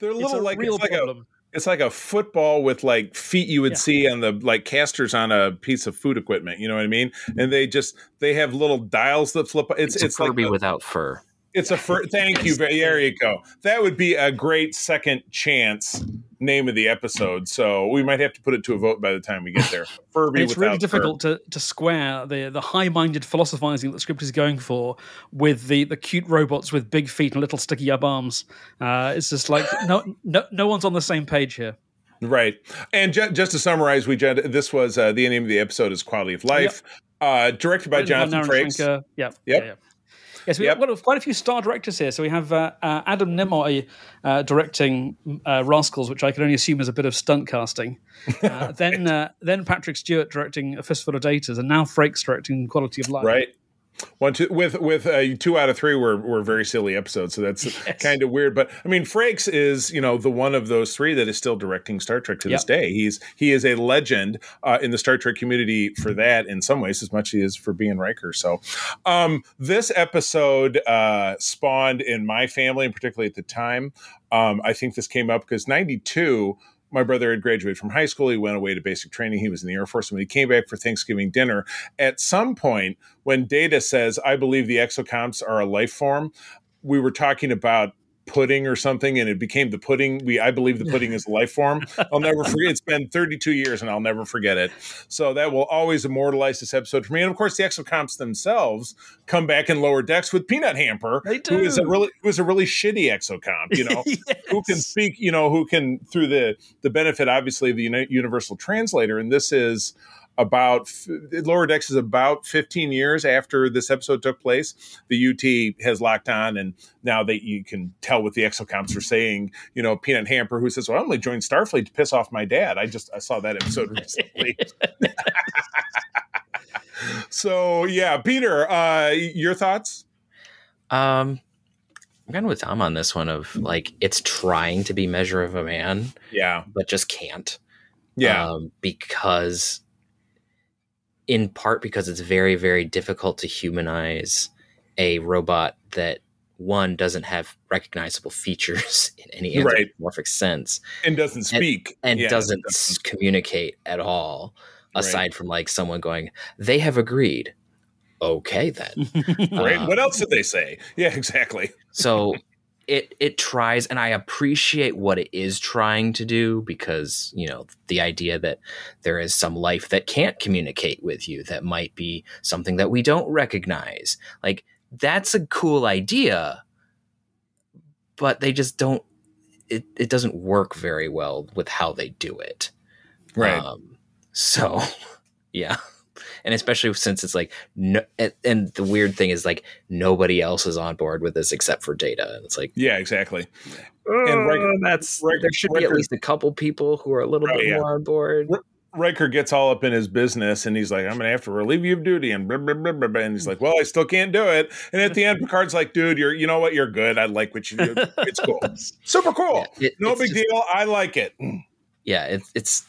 They're a little like real problem. It's like a football with like feet you would see on the like casters on a piece of food equipment. You know what I mean? And they have little dials that flip. It's a Furby like without fur. It's a fur. Thank you. There you go. That would be a great second chance name of the episode. So we might have to put it to a vote by the time we get there. Furby it's really difficult to square the high-minded philosophizing that the script is going for with the cute robots with big feet and little sticky up arms. It's just like no one's on the same page here. Right. And just to summarize, this was the name of the episode is Quality of Life, directed by Jonathan Frakes. Yep. Yes, we have got quite a few star directors here. So we have Adam Nimoy directing Rascals, which I can only assume is a bit of stunt casting. Then Patrick Stewart directing A Fistful of Datas, and now Frakes directing Quality of Life. Right. 2 out of 3 were very silly episodes, so that's kind of weird. But I mean, Frakes is the one of those 3 that is still directing Star Trek to this day. He is a legend in the Star Trek community for that, in some ways, as much as he is for being Riker. So this episode spawned in my family, and particularly at the time. I think this came up because 92. My brother had graduated from high school. He went away to basic training. He was in the Air Force. And when he came back for Thanksgiving dinner, at some point when Data says, I believe the exocomps are a life form, we were talking about pudding or something, and it became the pudding. I believe the pudding is a life form. I'll never forget. It's been 32 years, and I'll never forget it. So that will always immortalize this episode for me. And of course, the exocomps themselves come back in Lower Decks with Peanut Hamper, who is a really shitty exocomp. Yes. Who can speak. Who can, through the benefit, obviously, of the universal translator. And this is about Lower Decks is about 15 years after this episode took place. The UT has locked on, and now that you can tell what the exocomps are saying. Peanut Hamper, who says, "Well, I only joined Starfleet to piss off my dad." I saw that episode recently. So yeah, Peter, your thoughts? I'm kind of with Tom on this one of like it's trying to be Measure of a Man, but just can't. Because. In part because it's very, very difficult to humanize a robot that, one, doesn't have recognizable features in any anthropomorphic sense. And doesn't speak. And doesn't communicate at all, aside from like someone going, they have agreed. Okay, then. Right. What else did they say? Yeah, exactly. So it tries, and I appreciate what it is trying to do, because the idea that there is some life that can't communicate with you, that might be something that we don't recognize, like that's a cool idea, but they just don't. It doesn't work very well with how they do it, right? So, yeah. And especially since it's like, and the weird thing is like nobody else is on board with this except for Data. And it's like, yeah, exactly. And there should be at least a couple people who are a little bit more on board. Riker gets all up in his business, and he's like, I'm going to have to relieve you of duty, and blah, blah, blah, blah, blah. And he's like, well, I still can't do it. And at the end, Picard's like, dude, you know what? You're good. I like what you do. It's cool. Super cool. No big deal. I like it. Yeah, it's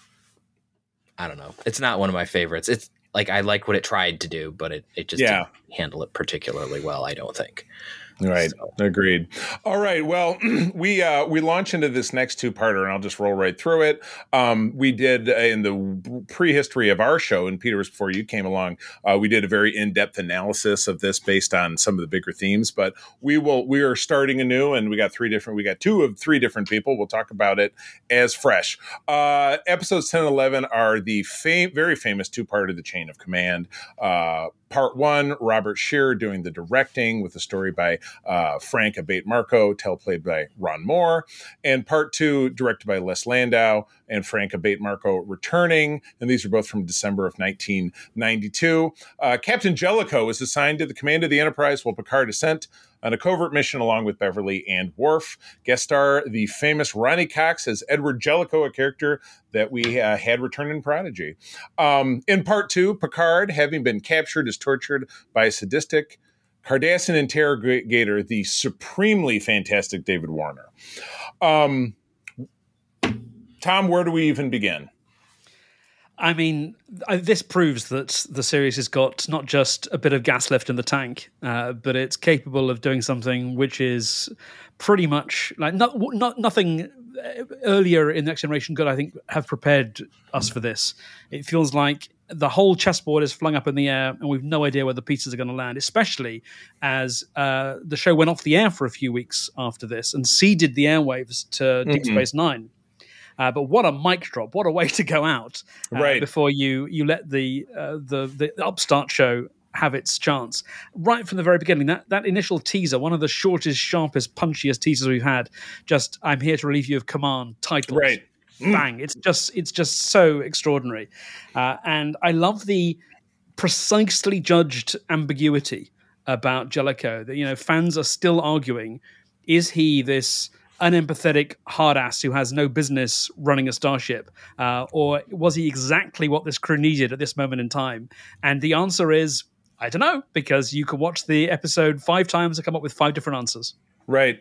I don't know. It's not one of my favorites. It's like I like what it tried to do, but it just didn't handle it particularly well, I don't think. Right. So. Agreed. All right. Well, we launch into this next two-parter, and I'll just roll right through it. We did in the prehistory of our show, and Peter, before you came along, we did a very in-depth analysis of this based on some of the bigger themes. But we are starting anew, and we got two of three different people. We'll talk about it as fresh. Episodes 10 and 11 are the very famous two-part of the Chain of Command. Part 1, Robert Scheer doing the directing with a story by Frank Abate-Marco, played by Ron Moore. And Part 2, directed by Les Landau and Frank Abate-Marco returning. And these are both from December of 1992. Captain Jellicoe was assigned to the command of the Enterprise while Picard is sent on a covert mission along with Beverly and Worf. Guest star the famous Ronnie Cox as Edward Jellicoe, a character that we had returned in Prodigy. In Part 2, Picard, having been captured, is tortured by a sadistic Cardassian interrogator, the supremely fantastic David Warner. Tom, where do we even begin? I mean, this proves that the series has got not just a bit of gas left in the tank, but it's capable of doing something which is pretty much like nothing earlier in Next Generation could, I think, have prepared us for this. It feels like the whole chessboard is flung up in the air, and we've no idea where the pieces are going to land, especially as the show went off the air for a few weeks after this and ceded the airwaves to Deep Space Nine. But what a mic drop! What a way to go out before you let the upstart show have its chance. Right from the very beginning, that initial teaser, one of the shortest, sharpest, punchiest teasers we've had. Just, I'm here to relieve you of command. Titles, right? Bang! It's just so extraordinary, and I love the precisely judged ambiguity about Jellicoe. That fans are still arguing: is he this unempathetic hard ass who has no business running a starship, or was he exactly what this crew needed at this moment in time? And the answer is, I don't know, because you can watch the episode 5 times and come up with 5 different answers. Right,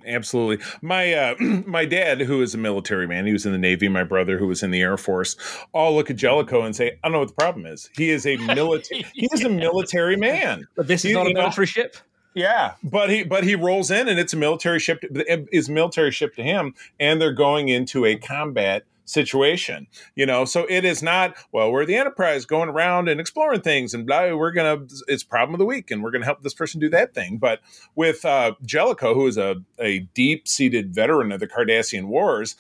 absolutely. My dad, who is a military man, he was in the Navy. My brother, who was in the Air Force, all look at Jellicoe and say, "I don't know what the problem is. He is a military man. But this is not a military ship." Yeah, but he rolls in, and it's a military ship. It's a military ship to him, and they're going into a combat situation. So it is not, well, we're the Enterprise going around and exploring things, and blah. It's problem of the week, and we're gonna help this person do that thing. But with Jellicoe, who is a deep-seated veteran of the Cardassian Wars,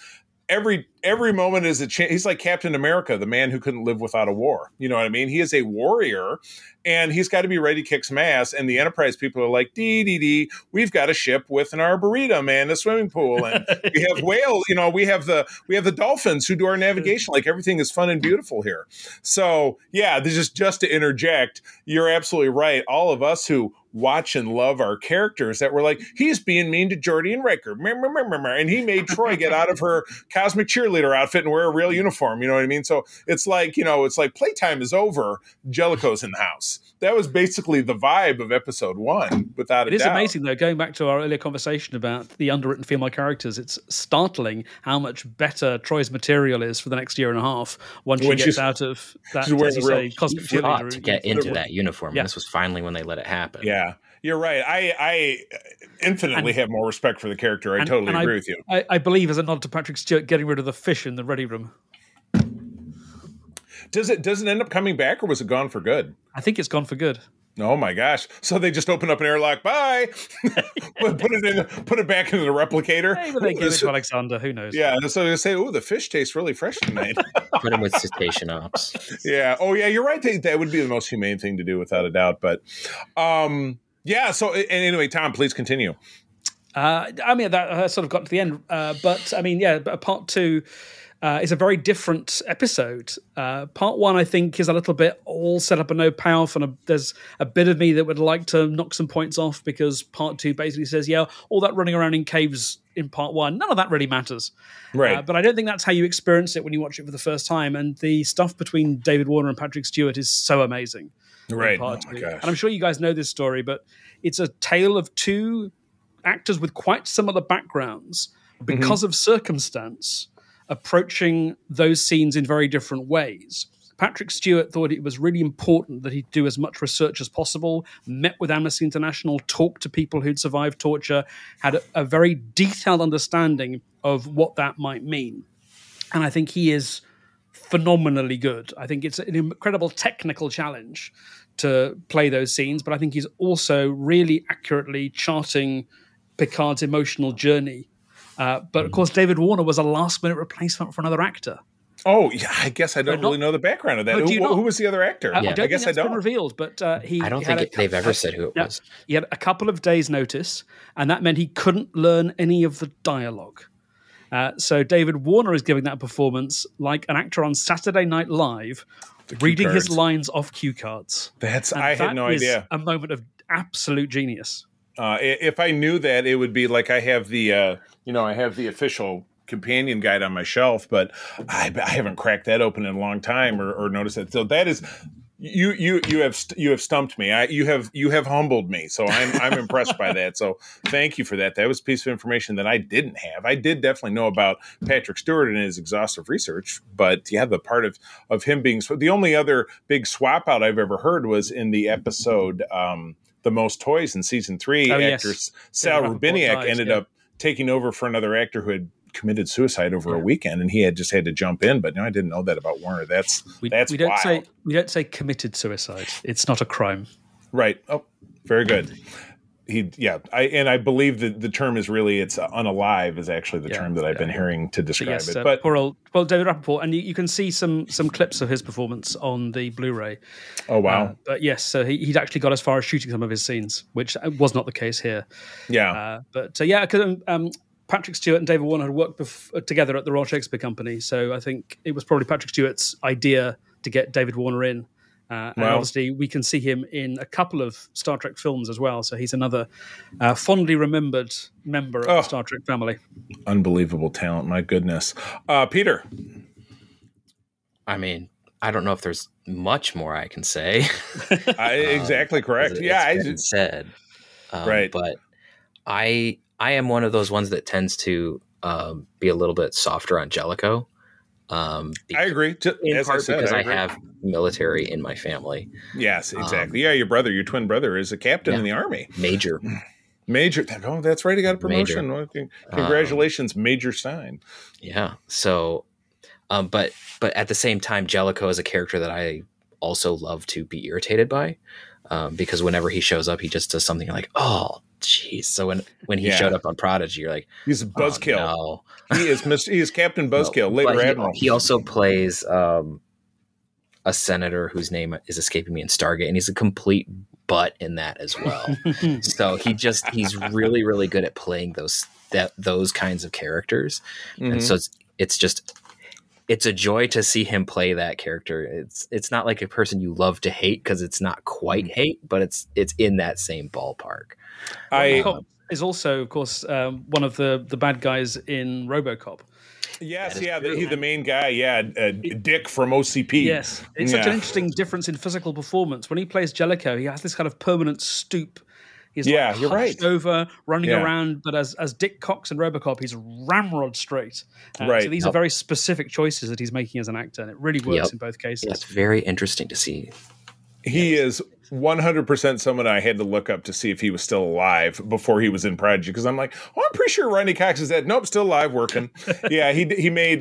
every moment is a chance. He's like Captain America, the man who couldn't live without a war. You know what I mean? He is a warrior, and he's got to be ready to kick some ass. And the Enterprise people are like, we've got a ship with an arboretum and a swimming pool, and we have whales. We have the dolphins who do our navigation. Like, everything is fun and beautiful here. So yeah, this is just to interject. You're absolutely right. All of us who watch and love our characters that were like, he's being mean to Geordi and Riker, and he made Troy get out of her cosmic cheerleader outfit and wear a real uniform. You know what I mean? So it's like playtime is over. Jellicoe's in the house. That was basically the vibe of episode 1, without a doubt. It is amazing, though, going back to our earlier conversation about the underwritten female characters, it's startling how much better Troy's material is for the next year and a half once she gets out of that, as you say, cosmic cheerleader. To get into that uniform. Yeah. This was finally when they let it happen. Yeah. You're right. I infinitely have more respect for the character. I totally agree with you. I believe, as a nod to Patrick Stewart, getting rid of the fish in the ready room. Does it end up coming back, or was it gone for good? I think it's gone for good. Oh my gosh! So they just open up an airlock. Bye. put it back into the replicator. Maybe they give it to Alexander. Who knows? Yeah. So they say, "Oh, the fish tastes really fresh tonight." Put him with cetacean ops. Yeah. Oh yeah. You're right. That would be the most humane thing to do, without a doubt. But yeah. So anyway, Tom, please continue. That sort of got to the end. But I mean, yeah. Part 2. It's a very different episode. Part 1, I think, is a little bit all set up and no payoff, and there's a bit of me that would like to knock some points off, because Part 2 basically says, yeah, all that running around in caves in Part 1, none of that really matters. Right. But I don't think that's how you experience it when you watch it for the first time, and the stuff between David Warner and Patrick Stewart is so amazing. Right. Oh my gosh. And I'm sure you guys know this story, but it's a tale of 2 actors with quite similar backgrounds because of circumstance, approaching those scenes in very different ways. Patrick Stewart thought it was really important that he do as much research as possible, met with Amnesty International, talked to people who'd survived torture, had a very detailed understanding of what that might mean. And I think he is phenomenally good. I think it's an incredible technical challenge to play those scenes, but I think he's also really accurately charting Picard's emotional journey. But of course, David Warner was a last-minute replacement for another actor. Oh, yeah, I guess I don't really know the background of that. Who was the other actor? I guess I don't. Been revealed, but I don't think they've ever said who it was. He had a couple of days' notice, and that meant he couldn't learn any of the dialogue. So David Warner is giving that performance like an actor on Saturday Night Live, reading his lines off cue cards. I had no idea. A moment of absolute genius. If I knew that, it would be like I have the official companion guide on my shelf, but I haven't cracked that open in a long time or noticed it. So that is you have stumped me. You have humbled me. So I'm impressed by that. So thank you for that. That was a piece of information that I didn't have. I did definitely know about Patrick Stewart and his exhaustive research, but yeah, the part of him being the only other big swap out I've ever heard was in the episode The Most Toys in season 3. Actor Sal Rubiniak ended up taking over for another actor who had committed suicide over a weekend, and he had to jump in. But no, I didn't know that about Warner. We don't say committed suicide. It's not a crime, right? Oh, very good. I believe that the term is really it's unalive is actually the term that I've been hearing to describe it. But poor old David Rappaport, and you can see some clips of his performance on the Blu-ray. Oh wow! But yes, so he'd actually got as far as shooting some of his scenes, which was not the case here. Yeah, Patrick Stewart and David Warner had worked together at the Royal Shakespeare Company, so I think it was probably Patrick Stewart's idea to get David Warner in. And obviously, we can see him in a couple of Star Trek films as well, so he's another fondly remembered member of the Star Trek family. Unbelievable talent, my goodness. Peter? I mean, I don't know if there's much more I can say. Exactly correct. It's been said. Right. But I am one of those ones that tends to be a little bit softer on Jellicoe. I agree. Because I have military in my family. Yes, exactly. Your twin brother is a captain in the Army. Major. Oh, that's right. He got a promotion. Major. Congratulations, Major Stein. Yeah. So, but at the same time, Jellicoe is a character that I also love to be irritated by, because whenever he shows up, he just does something like, oh, jeez. So when he showed up on Prodigy, you're like, he's a buzzkill. Oh, no. He is Captain Buzzkill, later Admiral. He also plays a senator whose name is escaping me in Stargate, and he's a complete butt in that as well. So he's really, really good at playing those kinds of characters. Mm-hmm. And so it's a joy to see him play that character. It's not like a person you love to hate, because it's not quite hate, but it's in that same ballpark. Is also, of course, one of the bad guys in RoboCop. Yes, he's the main guy. Yeah, Dick from OCP. Yes, it's such an interesting difference in physical performance. When he plays Jellicoe, he has this kind of permanent stoop. He's you're right. Over, running around, but as Dick Cox in RoboCop, he's ramrod straight. Right. So these are very specific choices that he's making as an actor, and it really works in both cases. It's very interesting to see. He is 100% someone I had to look up to see if he was still alive before he was in Prodigy, because I'm like, I'm pretty sure Rodney Cox is dead. Nope, still alive, working. Yeah, he made.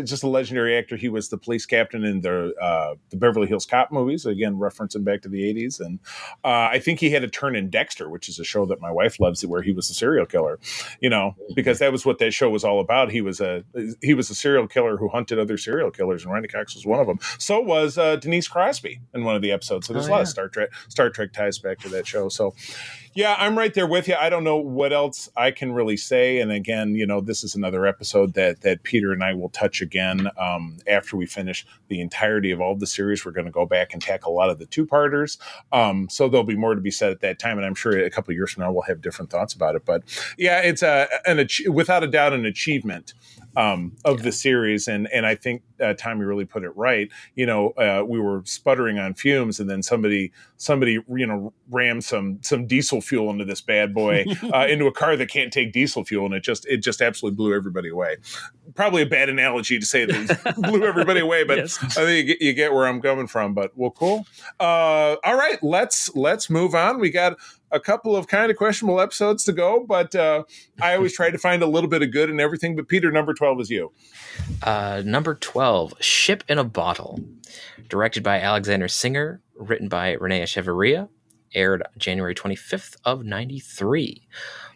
Just a legendary actor. He was the police captain in the Beverly Hills Cop movies. Again, referencing back to the '80s, and I think he had a turn in Dexter, which is a show that my wife loves, where he was a serial killer. Because that was what that show was all about. He was a serial killer who hunted other serial killers, and Rodney Cox was one of them. So was Denise Crosby in one of the episodes. So there's a lot of Star Trek ties back to that show. So, yeah, I'm right there with you. I don't know what else I can really say. And again, this is another episode that Peter and I will touch again after we finish the entirety of all the series. We're going to go back and tackle a lot of the two-parters. So there'll be more to be said at that time. And I'm sure a couple of years from now, we'll have different thoughts about it. But yeah, it's without a doubt an achievement of the series. And I think Tommy really put it right. We were sputtering on fumes, and then somebody rammed some diesel fuel into this bad boy, into a car that can't take diesel fuel, and it just absolutely blew everybody away. Probably a bad analogy to say that it blew everybody away, but yes. I think you get where I'm coming from. But well, cool. All right, let's move on. We got a couple of kind of questionable episodes to go, but I always try to find a little bit of good in everything. But Peter, number 12 is you. Number 12, Ship in a Bottle, directed by Alexander Singer, written by Renee Echeverria, aired January 25th of 93.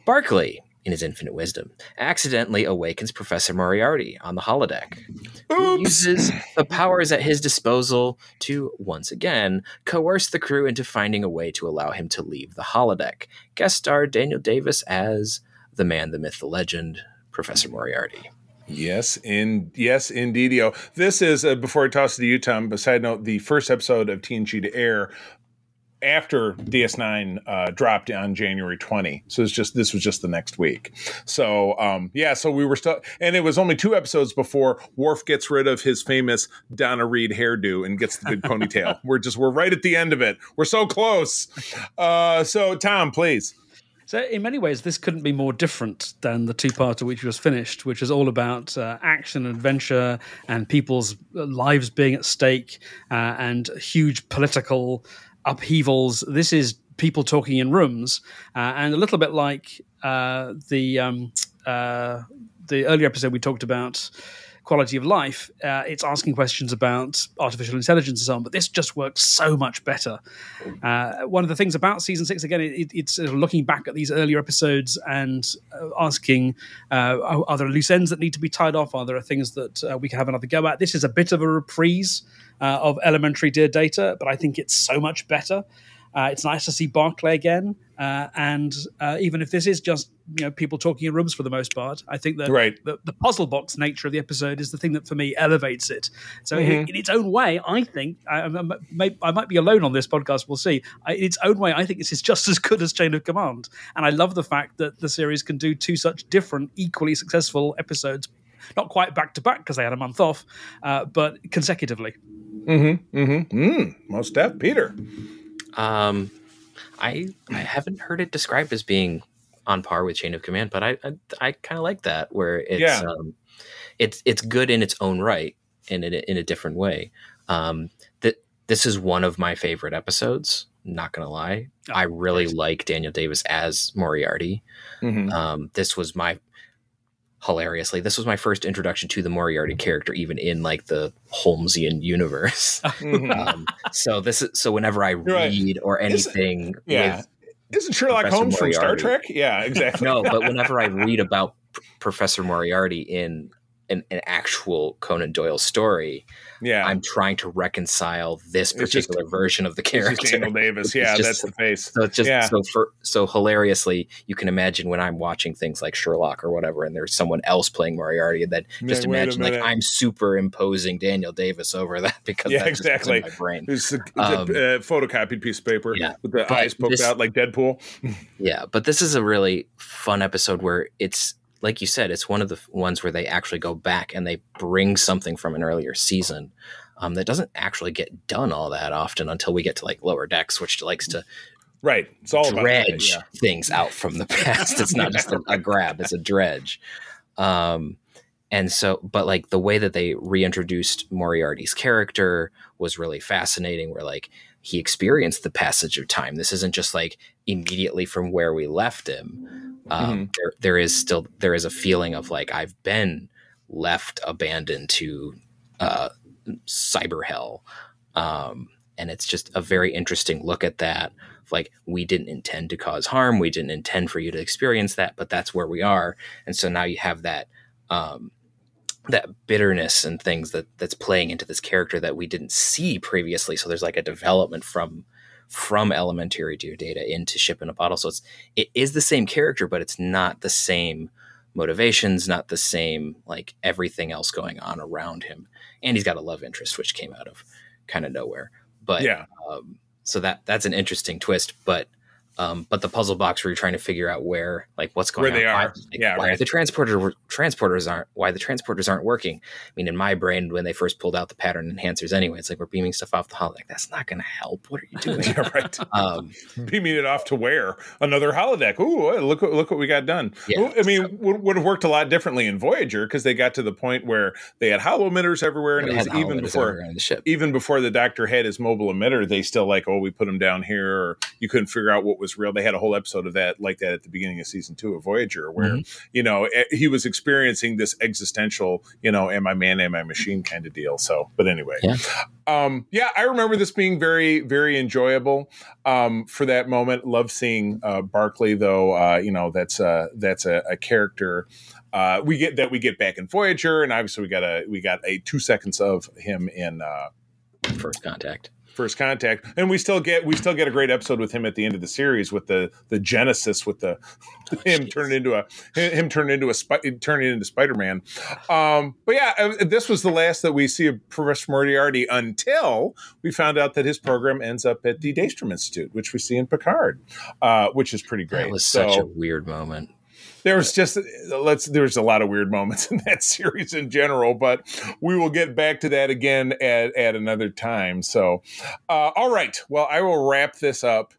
Barclay, in his infinite wisdom, accidentally awakens Professor Moriarty on the holodeck. Who uses the powers at his disposal to, once again, coerce the crew into finding a way to allow him to leave the holodeck. Guest star Daniel Davis as the man, the myth, the legend, Professor Moriarty. Yes, indeed. This is, before I toss it to you, Tom, a side note, the first episode of TNG to air after DS9 dropped on January 20. So this was just the next week. So, so we were still, and it was only 2 episodes before Worf gets rid of his famous Donna Reed hairdo and gets the big ponytail. We're right at the end of it. We're so close. So Tom, please. So in many ways, this couldn't be more different than the 2-parter which was finished, which is all about action and adventure and people's lives being at stake and huge political upheavals. This is people talking in rooms, and a little bit like the earlier episode we talked about quality of life. It's asking questions about artificial intelligence and so on, but this just works so much better. One of the things about season 6, again, it's looking back at these earlier episodes and asking, are there loose ends that need to be tied off? Are there things that we can have another go at? This is a bit of a reprise of Elementary Dear Data, but I think it's so much better. It's nice to see Barclay again, and even if this is just people talking in rooms for the most part, I think that the puzzle box nature of the episode is the thing that for me elevates it. So in its own way, I think I might be alone on this podcast. We'll see. In its own way, I think this is just as good as Chain of Command, and I love the fact that the series can do 2 such different, equally successful episodes, not quite back to back because they had a month off, but consecutively. Most def, Peter. I haven't heard it described as being on par with Chain of Command, but I kind of like that, where it's good in its own right and in a different way. This is one of my favorite episodes. Not gonna lie, I really like Daniel Davis as Moriarty. This was my first introduction to the Moriarty character, even in like the Holmesian universe. So whenever I read or anything, isn't Sherlock Holmes from Star Trek? Yeah, exactly. No, but whenever I read about Professor Moriarty in an actual Conan Doyle story, I'm trying to reconcile this particular version of the character. It's just Daniel Davis. Yeah, that's the face. So it's just so hilariously, you can imagine when I'm watching things like Sherlock or whatever, and there's someone else playing Moriarty, and then just imagine like I'm superimposing Daniel Davis over that because that's exactly in my brain. It's a photocopied piece of paper with the eyes poked out like Deadpool. But this is a really fun episode where it's, like you said, it's one of the ones where they actually go back and they bring something from an earlier season that doesn't actually get done all that often until we get to like Lower Decks, which likes to it's all dredge things out from the past. It's not just a grab; it's a dredge. And so, but like the way that they reintroduced Moriarty's character was really fascinating. Where like he experienced the passage of time. This isn't just like immediately from where we left him. There is a feeling of like I've been left abandoned to cyber hell, and it's just a very interesting look at that. Like, we didn't intend to cause harm, we didn't intend for you to experience that, but that's where we are. And so now you have that that bitterness and things that's playing into this character that we didn't see previously. So there's like a development from Elementary Dear Data into Ship in a Bottle. So it is the same character, but it's not the same motivations, not the same, like, everything else going on around him. And he's got a love interest, which came out of kind of nowhere. But so that's an interesting twist. But But the puzzle box where you're trying to figure out where, like, what's going on, they are, why the transporters aren't working. I mean, in my brain, when they first pulled out the pattern enhancers, anyway, it's like we're beaming stuff off the holodeck. That's not going to help. What are you doing? Yeah, right. Beaming it off to where? Another holodeck. Ooh, look what we got done. Yeah. Ooh, I mean, would have worked a lot differently in Voyager because they got to the point where they had holo emitters everywhere, and it was even before the Doctor had his mobile emitter. They still like, we put him down here, or you couldn't figure out what was real. They had a whole episode of that like that at the beginning of season 2 of Voyager, where he was experiencing this existential, am I man, am I machine kind of deal. So, but anyway, I remember this being very, very enjoyable for that moment. Love seeing Barclay, though. That's a character we get back in Voyager, and obviously we got a 2 seconds of him in First Contact, and we still get a great episode with him at the end of the series with the Genesis with him turning into Spider-Man. But yeah, this was the last that we see of Professor Moriarty until we found out that his program ends up at the Daystrom Institute, which we see in Picard, which is pretty great. That was such a weird moment. There's a lot of weird moments in that series in general, but we will get back to that again at another time. So, all right. Well, I will wrap this up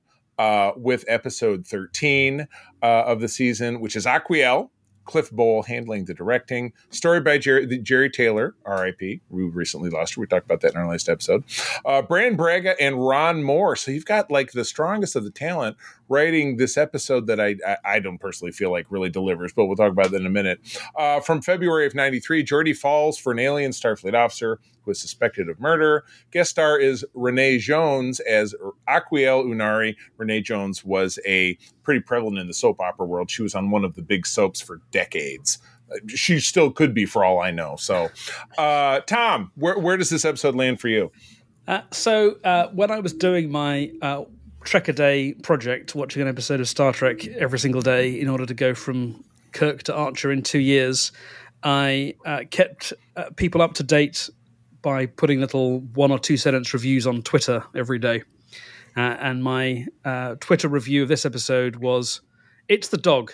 with episode 13 of the season, which is Aquiel. Cliff Bowl handling the directing. Story by Jerry Taylor, R.I.P. We recently lost her. We talked about that in our last episode. Brandon Braga and Ron Moore. So you've got like the strongest of the talent writing this episode that I don't personally feel like really delivers, but we'll talk about that in a minute. From February of 93, Geordi falls for an alien Starfleet officer who is suspected of murder. Guest star is Renee Jones as Aquiel Unari. Renee Jones was pretty prevalent in the soap opera world. She was on one of the big soaps for decades. She still could be, for all I know. So, Tom, where does this episode land for you? When I was doing my Trek a Day project, watching an episode of Star Trek every single day in order to go from Kirk to Archer in 2 years, I kept people up to date by putting little 1 or 2 sentence reviews on Twitter every day. And my Twitter review of this episode was, "It's the dog."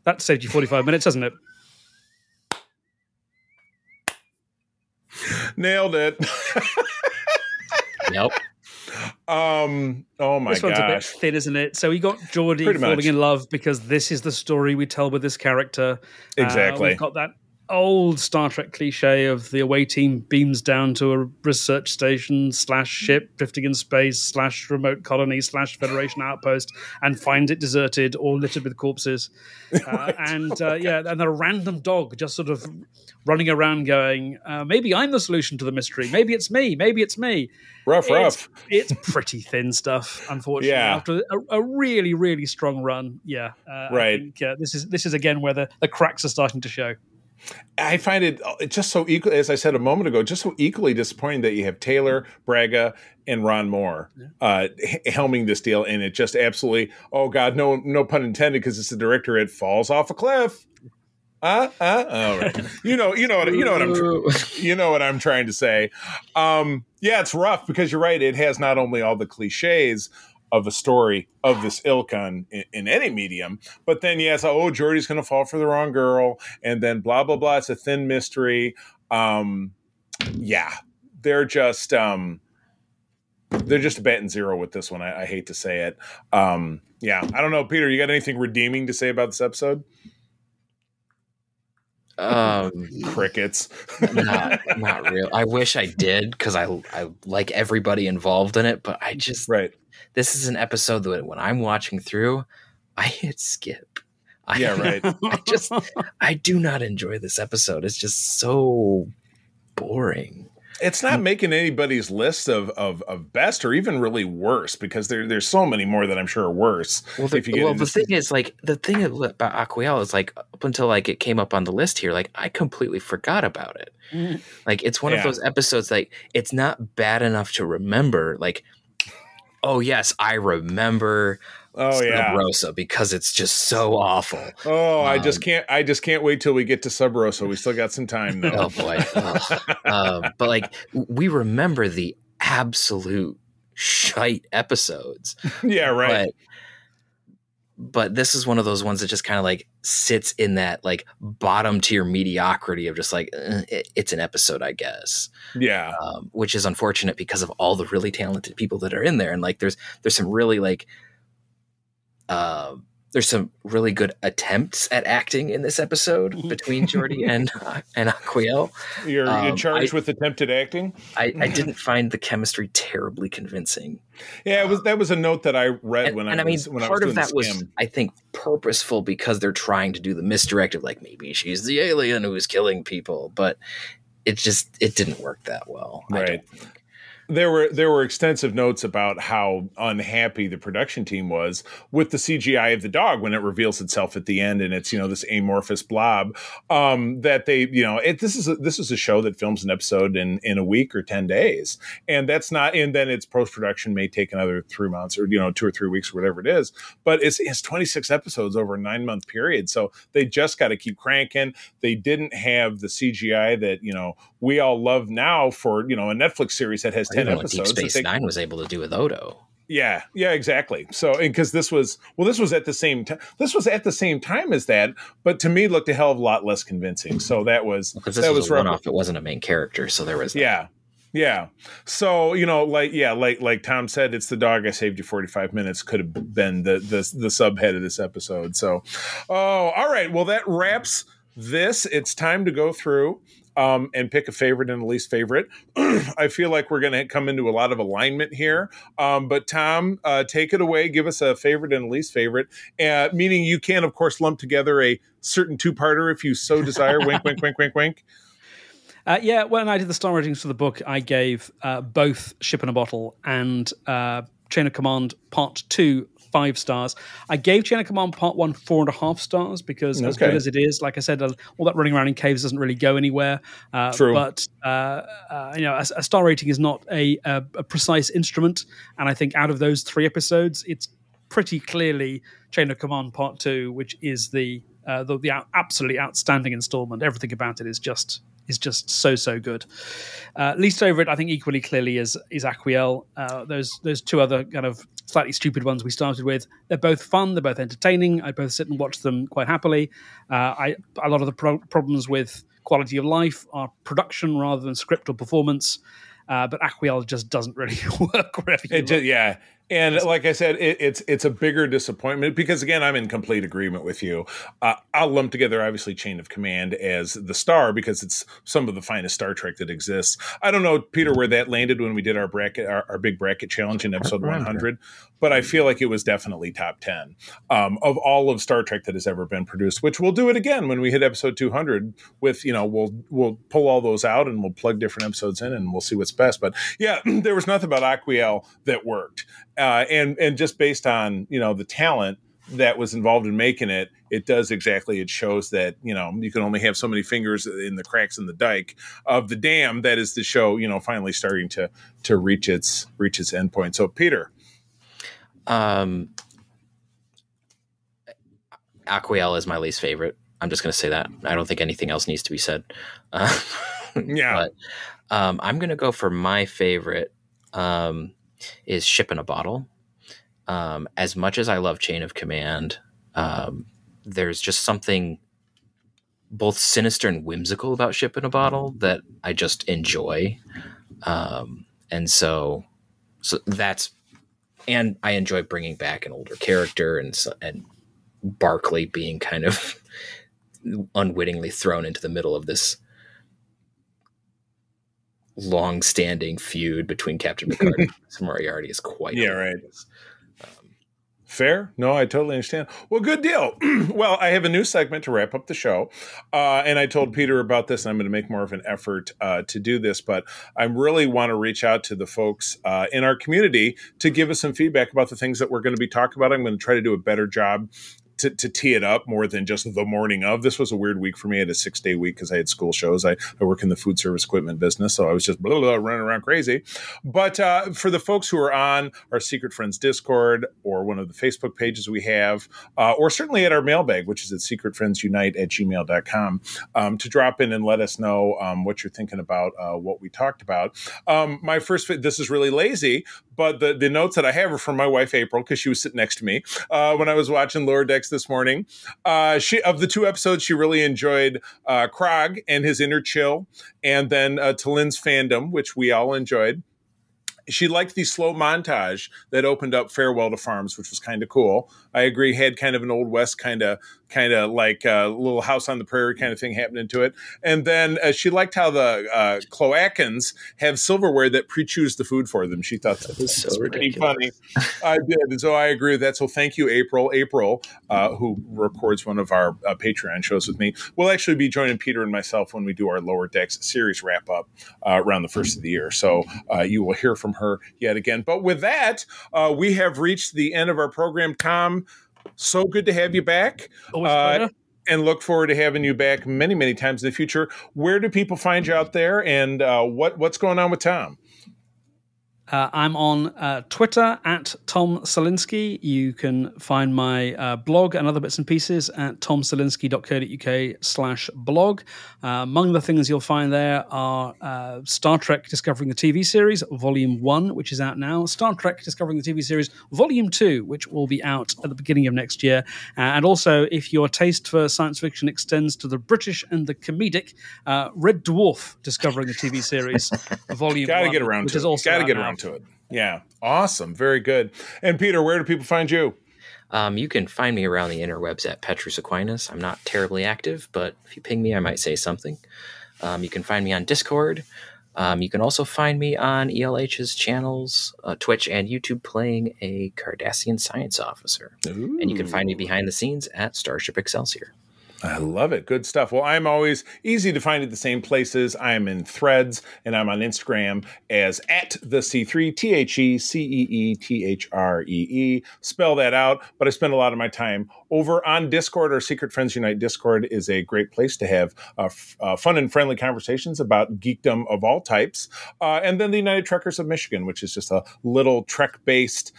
That saved you 45 minutes, hasn't it? Nailed it. Yep. Oh my gosh. This one's a bit thin, isn't it? So we got Geordi falling in love because this is the story we tell with this character. Exactly. We've got that old Star Trek cliche of the away team beams down to a research station / ship drifting in space / remote colony / Federation outpost and finds it deserted or littered with corpses. And a random dog just sort of running around going, maybe I'm the solution to the mystery. Maybe it's me. Maybe it's me. Rough. It's pretty thin stuff, unfortunately. Yeah. After a really, really strong run. Yeah. Right. I think, this is again where the cracks are starting to show. I find it just so equal, as I said a moment ago, just so equally disappointing that you have Taylor, Braga, and Ron Moore helming this deal, and it just absolutely, oh God, no pun intended, because it's the director. It falls off a cliff. All right. You know what I'm trying to say. It's rough because you're right. It has not only all the cliches of a story of this ilk in any medium, but then Geordi's going to fall for the wrong girl, and then blah blah blah. It's a thin mystery. They're just a bat and zero with this one. I hate to say it. I don't know, Peter. You got anything redeeming to say about this episode? Crickets. not real. I wish I did, because I like everybody involved in it, but I just This is an episode that when I'm watching through, I hit skip. I do not enjoy this episode. It's just so boring. It's not making anybody's list of best or even really worse, because there's so many more that I'm sure are worse. Well, the thing about Aquiel is like, up until like it came up on the list here, like I completely forgot about it. Mm. Like it's one of those episodes, like it's not bad enough to remember. Like, oh yes, I remember. Sub Rosa, because it's just so awful. I just can't wait till we get to Sub Rosa. We still got some time though. Oh boy. But like we remember the absolute shite episodes. Yeah, right. but this is one of those ones that just kind of like sits in that like bottom tier mediocrity of just like it's an episode, I guess. Yeah, which is unfortunate because of all the really talented people that are in there, and like there's some really like there's some really good attempts at acting in this episode between Jordy and Aquiel. You're charged with attempted acting. I didn't find the chemistry terribly convincing. Yeah, that was a note that I read when I was part of that was, I think, purposeful because they're trying to do the misdirect of like maybe she's the alien who is killing people, but it didn't work that well. Right. I don't think. There were extensive notes about how unhappy the production team was with the CGI of the dog when it reveals itself at the end and it's this amorphous blob. That they this is a show that films an episode in a week or 10 days, and that's not. And then its post production may take another 3 months or 2 or 3 weeks or whatever it is. But it's 26 episodes over a 9-month period, so they just got to keep cranking. They didn't have the CGI that we all love now for a Netflix series that has 10 episodes. Deep Space Nine was able to do with Odo. Yeah, exactly. So, because this was at the same time. This was at the same time as that, but to me looked a hell of a lot less convincing. So that was because this was a one-off. It wasn't a main character, so there was that. Yeah. So like Tom said, it's the dog. I saved you 45 minutes. Could have been the subhead of this episode. So, all right. Well, that wraps this. It's time to go through and pick a favorite and a least favorite. I feel like we're going to come into a lot of alignment here. But Tom, take it away. Give us a favorite and a least favorite. Meaning you can, of course, lump together a certain two-parter if you so desire. Wink, wink, wink, wink, wink. When I did the star ratings for the book, I gave both Ship in a Bottle and Chain of Command Part 2 5 stars. I gave Chain of Command Part 1 4.5 stars because as good as it is, like I said, all that running around in caves doesn't really go anywhere. True. But a star rating is not a precise instrument, and I think out of those 3 episodes, it's pretty clearly Chain of Command Part 2, which is the absolutely outstanding installment. Everything about it is just so good. Least favorite, I think, equally clearly is Aquiel. Those 2 other kind of slightly stupid ones we started with, they're both fun, they're both entertaining. I both sit and watch them quite happily. A lot of the problems with quality of life are production rather than script or performance. But Aquiel just doesn't really work wherever you look. Yeah. And like I said, it's a bigger disappointment because, again, I'm in complete agreement with you. I'll lump together, obviously, Chain of Command as the star because it's some of the finest Star Trek that exists. I don't know, Peter, where that landed when we did our big bracket challenge in episode 100, but I feel like it was definitely top 10 of all of Star Trek that has ever been produced, which we'll do it again when we hit episode 200 with, we'll pull all those out and we'll plug different episodes in and we'll see what's best. But yeah, there was nothing about Aquiel that worked. And just based on, the talent that was involved in making it, it does exactly. It shows that, you can only have so many fingers in the cracks in the dike of the dam that is the show, finally starting to reach its endpoint. So, Peter. Aquiel is my least favorite. I'm just going to say that. I don't think anything else needs to be said. Yeah. But I'm going to go for my favorite. Is Ship in a Bottle. As much as I love Chain of Command, there's just something both sinister and whimsical about Ship in a Bottle that I just enjoy. And so that's, and I enjoy bringing back an older character and Barclay being kind of unwittingly thrown into the middle of this long-standing feud between Captain Picard and Moriarty is quite hilarious. Right. Fair. No, I totally understand. Well, good deal. Well, I have a new segment to wrap up the show. And I told Peter about this, and I'm going to make more of an effort to do this. But I really want to reach out to the folks in our community to give us some feedback about the things that we're going to be talking about. I'm going to try to do a better job to tee it up more than just the morning of. This was a weird week for me. I had a 6-day week because I had school shows. I work in the food service equipment business, so I was just running around crazy. But for the folks who are on our Secret Friends Discord or one of the Facebook pages we have, or certainly at our mailbag, which is at secretfriendsunite@gmail.com, to drop in and let us know what you're thinking about what we talked about. This is really lazy, but the notes that I have are from my wife, April, because she was sitting next to me when I was watching Lower Decks this morning. Of the 2 episodes, she really enjoyed Krog and his inner chill, and then Talin's fandom, which we all enjoyed. She liked the slow montage that opened up Farewell to Farms, which was kind of cool. I agree, had kind of an Old West kind of like a little House on the Prairie kind of thing happening to it. And then she liked how the Cloacans have silverware that pre-chews the food for them. She thought that was so pretty funny. I did. So I agree with that. So thank you, April. April, who records one of our Patreon shows with me, will actually be joining Peter and myself when we do our Lower Decks series wrap-up around the first of the year. So you will hear from her yet again. But with that, we have reached the end of our program. Tom, so good to have you back. And look forward to having you back many, many times in the future. Where do people find you out there, and what's going on with Tom? I'm on Twitter at Tom Salinsky. You can find my blog and other bits and pieces at tomsalinsky.co.uk/blog. Among the things you'll find there are Star Trek Discovering the TV Series, Volume 1, which is out now, Star Trek Discovering the TV Series, Volume 2, which will be out at the beginning of next year. And also, if your taste for science fiction extends to the British and the comedic, Red Dwarf Discovering the TV Series, Volume 1. Gotta get around to it. Gotta get around to it. Yeah. Awesome. Very good. And Peter, where do people find you? You can find me around the interwebs at Petrus Aquinas. I'm not terribly active, but if you ping me, I might say something. You can find me on Discord. You can also find me on ELH's channels, Twitch and YouTube, playing a Cardassian science officer. Ooh. And you can find me behind the scenes at Starship Excelsior. I love it. Good stuff. Well, I'm always easy to find at the same places. I'm in Threads, and I'm on Instagram as @the-C3, TheCeeThree. Spell that out, but I spend a lot of my time over on Discord. Our Secret Friends Unite Discord is a great place to have fun and friendly conversations about geekdom of all types. And then the United Trekkers of Michigan, which is just a little Trek-based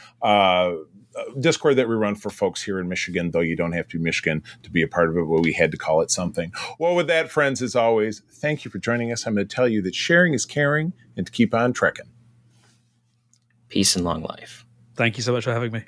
Discord that we run for folks here in Michigan, though you don't have to be Michigan to be a part of it, but we had to call it something. Well, with that, friends, as always, thank you for joining us. I'm going to tell you that sharing is caring, and to keep on trekking. Peace and long life. Thank you so much for having me.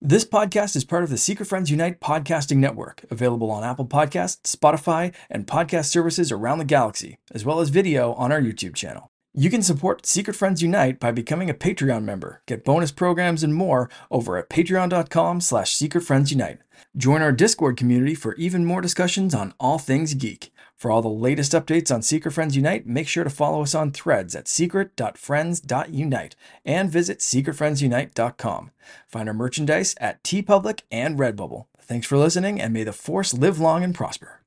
This podcast is part of the Secret Friends Unite podcasting network, available on Apple Podcasts, Spotify, and podcast services around the galaxy, as well as video on our YouTube channel. You can support Secret Friends Unite by becoming a Patreon member, get bonus programs and more over at patreon.com/secretfriendsunite. Join our Discord community for even more discussions on all things geek. For all the latest updates on Secret Friends Unite, make sure to follow us on Threads at secret.friends.unite and visit secretfriendsunite.com. Find our merchandise at TeePublic and Redbubble. Thanks for listening, and may the Force live long and prosper.